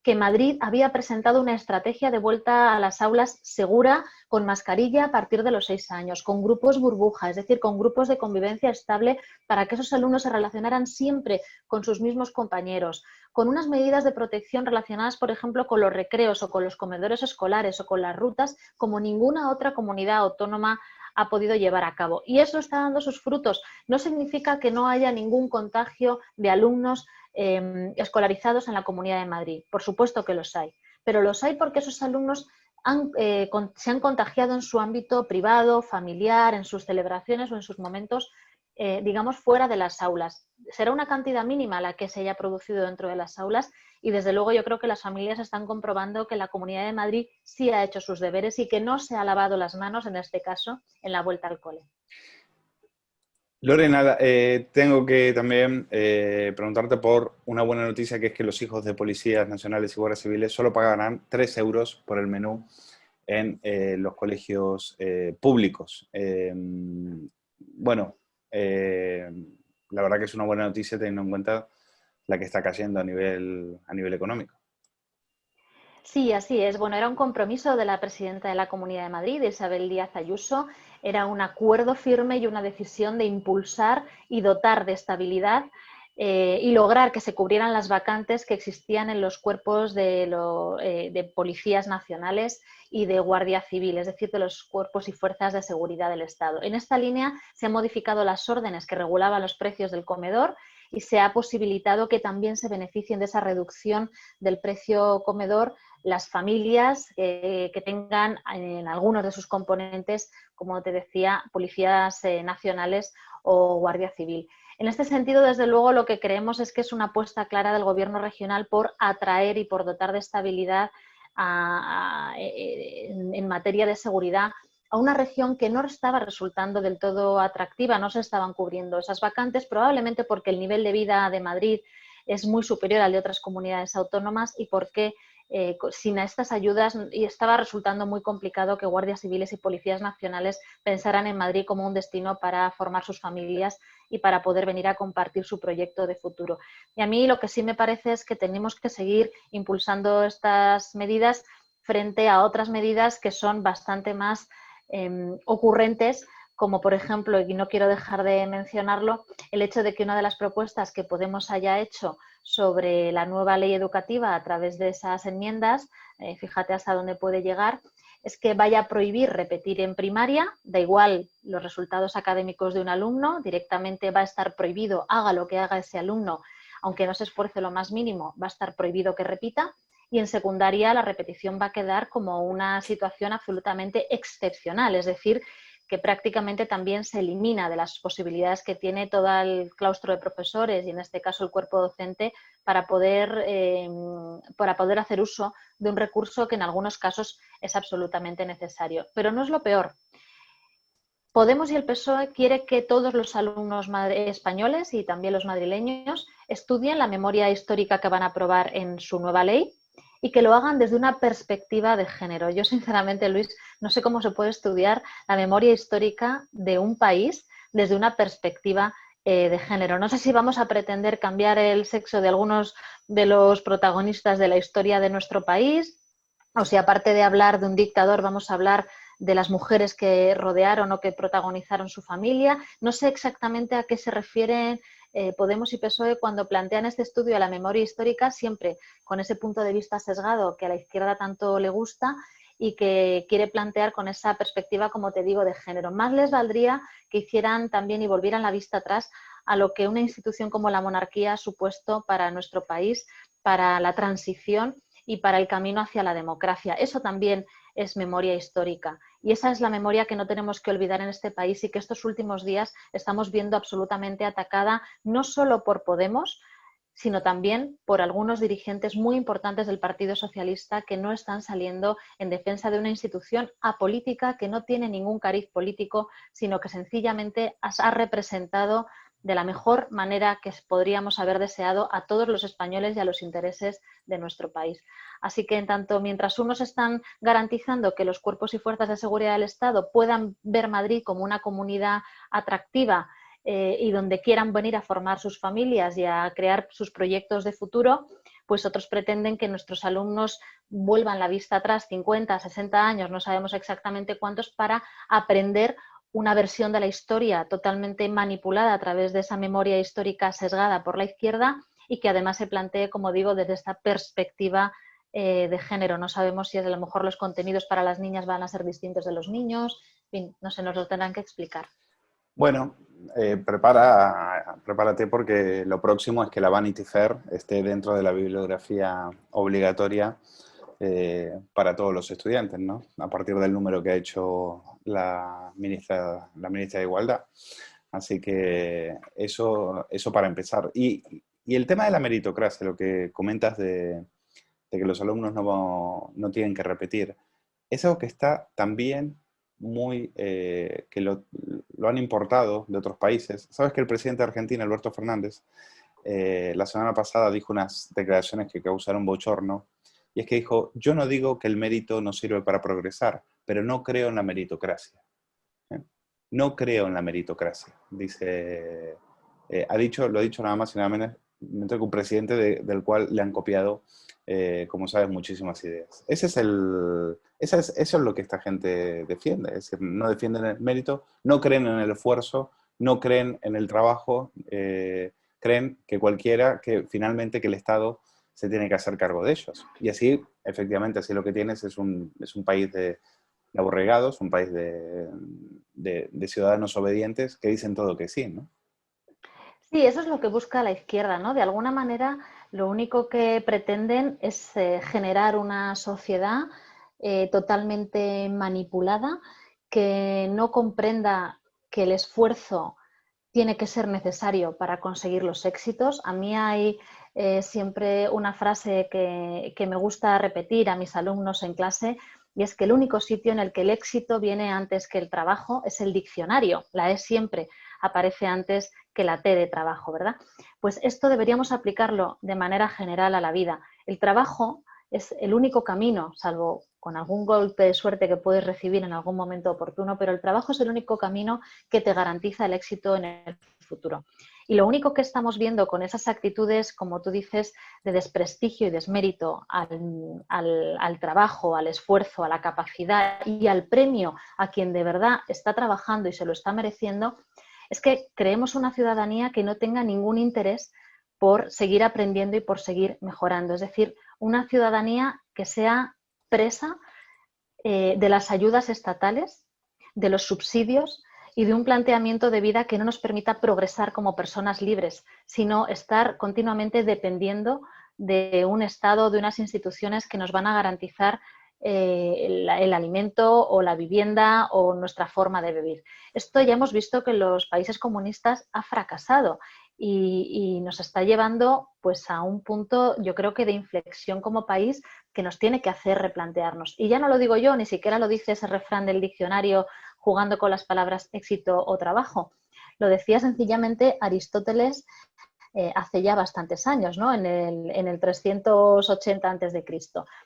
que Madrid había presentado una estrategia de vuelta a las aulas segura, con mascarilla a partir de los 6 años, con grupos burbuja, es decir, con grupos de convivencia estable para que esos alumnos se relacionaran siempre con sus mismos compañeros, con unas medidas de protección relacionadas, por ejemplo, con los recreos o con los comedores escolares o con las rutas, como ninguna otra comunidad autónoma ha podido llevar a cabo. Y eso está dando sus frutos. No significa que no haya ningún contagio de alumnos escolarizados en la Comunidad de Madrid. Por supuesto que los hay, pero los hay porque esos alumnos se han contagiado en su ámbito privado, familiar, en sus celebraciones o en sus momentos, digamos, fuera de las aulas. Será una cantidad mínima la que se haya producido dentro de las aulas y, desde luego, yo creo que las familias están comprobando que la Comunidad de Madrid sí ha hecho sus deberes y que no se ha lavado las manos, en este caso, en la vuelta al cole. Lorena, tengo que también preguntarte por una buena noticia, que es que los hijos de policías nacionales y guardias civiles solo pagarán 3 euros por el menú en los colegios públicos. Bueno, la verdad que es una buena noticia teniendo en cuenta la que está cayendo a nivel económico. Sí, así es. Bueno, era un compromiso de la presidenta de la Comunidad de Madrid, Isabel Díaz Ayuso. Era un acuerdo firme y una decisión de impulsar y dotar de estabilidad y lograr que se cubrieran las vacantes que existían en los cuerpos de policías nacionales y de Guardia Civil, es decir, de los cuerpos y fuerzas de seguridad del Estado. En esta línea se han modificado las órdenes que regulaban los precios del comedor y se ha posibilitado que también se beneficien de esa reducción del precio comedor las familias que tengan en algunos de sus componentes, como te decía, policías nacionales o Guardia Civil. En este sentido, desde luego, lo que creemos es que es una apuesta clara del Gobierno regional por atraer y por dotar de estabilidad en materia de seguridad a una región que no estaba resultando del todo atractiva, no se estaban cubriendo esas vacantes, probablemente porque el nivel de vida de Madrid es muy superior al de otras comunidades autónomas y porque sin estas ayudas y estaba resultando muy complicado que guardias civiles y policías nacionales pensaran en Madrid como un destino para formar sus familias y para poder venir a compartir su proyecto de futuro. Y a mí lo que sí me parece es que tenemos que seguir impulsando estas medidas frente a otras medidas que son bastante más ocurrentes, como por ejemplo, y no quiero dejar de mencionarlo, el hecho de que una de las propuestas que Podemos haya hecho sobre la nueva ley educativa a través de esas enmiendas, fíjate hasta dónde puede llegar, es que vaya a prohibir repetir en primaria, da igual los resultados académicos de un alumno, directamente va a estar prohibido, haga lo que haga ese alumno, aunque no se esfuerce lo más mínimo, va a estar prohibido que repita. Y en secundaria la repetición va a quedar como una situación absolutamente excepcional, es decir, que prácticamente también se elimina de las posibilidades que tiene todo el claustro de profesores y en este caso el cuerpo docente para poder hacer uso de un recurso que en algunos casos es absolutamente necesario. Pero no es lo peor. Podemos y el PSOE quiere que todos los alumnos españoles y también los madrileños estudien la memoria histórica que van a aprobar en su nueva ley y que lo hagan desde una perspectiva de género. Yo, sinceramente, Luis, no sé cómo se puede estudiar la memoria histórica de un país desde una perspectiva de género. No sé si vamos a pretender cambiar el sexo de algunos de los protagonistas de la historia de nuestro país, o si aparte de hablar de un dictador vamos a hablar de las mujeres que rodearon o que protagonizaron su familia. No sé exactamente a qué se refieren Podemos y PSOE cuando plantean este estudio de la memoria histórica, siempre con ese punto de vista sesgado que a la izquierda tanto le gusta y que quiere plantear con esa perspectiva, como te digo, de género. Más les valdría que hicieran también y volvieran la vista atrás a lo que una institución como la monarquía ha supuesto para nuestro país, para la transición y para el camino hacia la democracia. Eso también es memoria histórica y esa es la memoria que no tenemos que olvidar en este país y que estos últimos días estamos viendo absolutamente atacada no solo por Podemos, sino también por algunos dirigentes muy importantes del Partido Socialista que no están saliendo en defensa de una institución apolítica que no tiene ningún cariz político, sino que sencillamente ha representado de la mejor manera que podríamos haber deseado a todos los españoles y a los intereses de nuestro país. Así que, en tanto, mientras unos están garantizando que los cuerpos y fuerzas de seguridad del Estado puedan ver Madrid como una comunidad atractiva y donde quieran venir a formar sus familias y a crear sus proyectos de futuro, pues otros pretenden que nuestros alumnos vuelvan la vista atrás 50, 60 años, no sabemos exactamente cuántos, para aprender una versión de la historia totalmente manipulada a través de esa memoria histórica sesgada por la izquierda y que además se plantee, como digo, desde esta perspectiva de género. No sabemos si a lo mejor los contenidos para las niñas van a ser distintos de los niños. En fin, no sé, nos lo tendrán que explicar. Bueno, prepárate porque lo próximo es que la Vanity Fair esté dentro de la bibliografía obligatoria para todos los estudiantes, ¿no? A partir del número que ha hecho la ministra de Igualdad. Así que eso para empezar. Y el tema de la meritocracia, lo que comentas de que los alumnos no tienen que repetir, es algo que está también muy, que lo han importado de otros países. Sabes que el presidente de Argentina, Alberto Fernández, la semana pasada dijo unas declaraciones que causaron bochorno, y es que dijo: yo no digo que el mérito no sirve para progresar, pero no creo en la meritocracia. No creo en la meritocracia. Dice, lo ha dicho nada más y nada menos que un presidente del cual le han copiado, como sabes, muchísimas ideas. Eso es lo que esta gente defiende. Es decir, no defienden el mérito, no creen en el esfuerzo, no creen en el trabajo, creen que finalmente el Estado se tiene que hacer cargo de ellos. Y así, efectivamente, así lo que tienes es un país de aborregados, un país de ciudadanos obedientes que dicen todo que sí, ¿no? Sí, eso es lo que busca la izquierda, ¿no? De alguna manera, lo único que pretenden es generar una sociedad totalmente manipulada, que no comprenda que el esfuerzo tiene que ser necesario para conseguir los éxitos. A mí hay siempre una frase que me gusta repetir a mis alumnos en clase, y es que el único sitio en el que el éxito viene antes que el trabajo es el diccionario. La E siempre aparece antes que la T de trabajo, ¿verdad? Pues esto deberíamos aplicarlo de manera general a la vida. El trabajo es el único camino, salvo con algún golpe de suerte que puedes recibir en algún momento oportuno, pero el trabajo es el único camino que te garantiza el éxito en el futuro. Y lo único que estamos viendo con esas actitudes, como tú dices, de desprestigio y desmérito al trabajo, al esfuerzo, a la capacidad y al premio a quien de verdad está trabajando y se lo está mereciendo, es que creemos una ciudadanía que no tenga ningún interés por seguir aprendiendo y por seguir mejorando. Es decir, una ciudadanía que sea presa de las ayudas estatales, de los subsidios y de un planteamiento de vida que no nos permita progresar como personas libres, sino estar continuamente dependiendo de un Estado, de unas instituciones que nos van a garantizar el alimento o la vivienda o nuestra forma de vivir. Esto ya hemos visto que en los países comunistas ha fracasado y nos está llevando pues, a un punto, yo creo que de inflexión como país que nos tiene que hacer replantearnos. Y ya no lo digo yo, ni siquiera lo dice ese refrán del diccionario jugando con las palabras éxito o trabajo. Lo decía sencillamente Aristóteles hace ya bastantes años, ¿no? En el 380 a.C.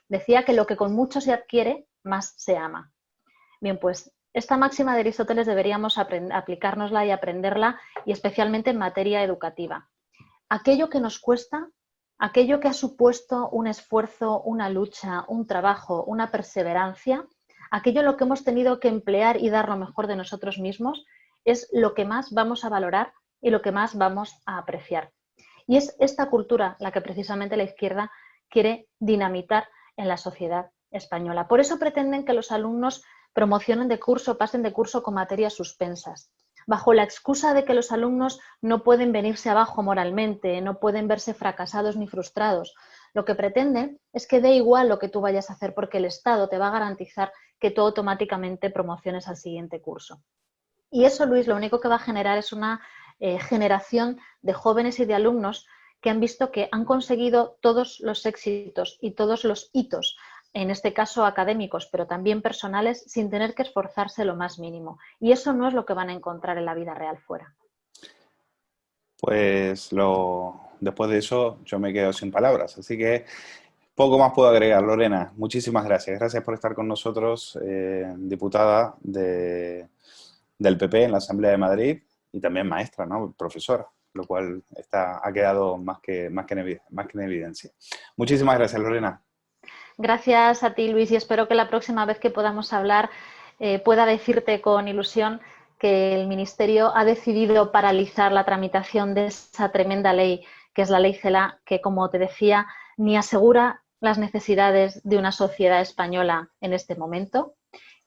Decía que lo que con mucho se adquiere, más se ama. Bien, pues esta máxima de Aristóteles deberíamos aplicárnosla y aprenderla, y especialmente en materia educativa. Aquello que nos cuesta, aquello que ha supuesto un esfuerzo, una lucha, un trabajo, una perseverancia, aquello en lo que hemos tenido que emplear y dar lo mejor de nosotros mismos, es lo que más vamos a valorar y lo que más vamos a apreciar. Y es esta cultura la que precisamente la izquierda quiere dinamitar en la sociedad española. Por eso pretenden que los alumnos promocionen de curso, pasen de curso con materias suspensas, bajo la excusa de que los alumnos no pueden venirse abajo moralmente, no pueden verse fracasados ni frustrados. Lo que pretenden es que dé igual lo que tú vayas a hacer porque el Estado te va a garantizar que tú automáticamente promociones al siguiente curso. Y eso, Luis, lo único que va a generar es una generación de jóvenes y de alumnos que han visto que han conseguido todos los éxitos y todos los hitos, en este caso académicos, pero también personales, sin tener que esforzarse lo más mínimo. Y eso no es lo que van a encontrar en la vida real fuera. Pues después de eso yo me quedo sin palabras, así que poco más puedo agregar. Lorena, muchísimas gracias. Gracias por estar con nosotros, diputada del PP en la Asamblea de Madrid y también maestra, ¿no? Profesora, lo cual ha quedado más que en evidencia. Muchísimas gracias, Lorena. Gracias a ti, Luis, y espero que la próxima vez que podamos hablar pueda decirte con ilusión que el Ministerio ha decidido paralizar la tramitación de esa tremenda ley, que es la Ley Celaá, que, como te decía, ni asegura las necesidades de una sociedad española en este momento,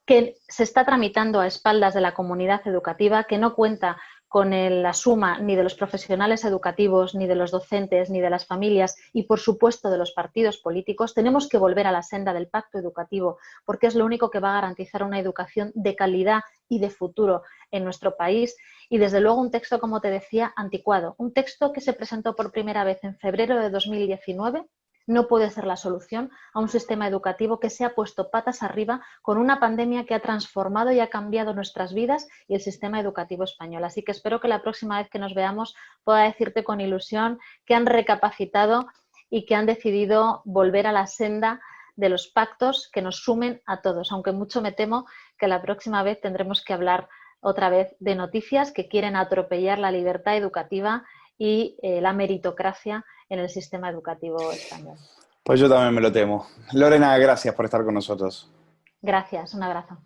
que se está tramitando a espaldas de la comunidad educativa, que no cuenta con la suma ni de los profesionales educativos, ni de los docentes, ni de las familias y, por supuesto, de los partidos políticos. Tenemos que volver a la senda del pacto educativo porque es lo único que va a garantizar una educación de calidad y de futuro en nuestro país. Y, desde luego, un texto, como te decía, anticuado. Un texto que se presentó por primera vez en febrero de 2019. No puede ser la solución a un sistema educativo que se ha puesto patas arriba con una pandemia que ha transformado y ha cambiado nuestras vidas y el sistema educativo español. Así que espero que la próxima vez que nos veamos pueda decirte con ilusión que han recapacitado y que han decidido volver a la senda de los pactos que nos sumen a todos, aunque mucho me temo que la próxima vez tendremos que hablar otra vez de noticias que quieren atropellar la libertad educativa y la meritocracia en el sistema educativo español. Pues yo también me lo temo. Lorena, gracias por estar con nosotros. Gracias, un abrazo.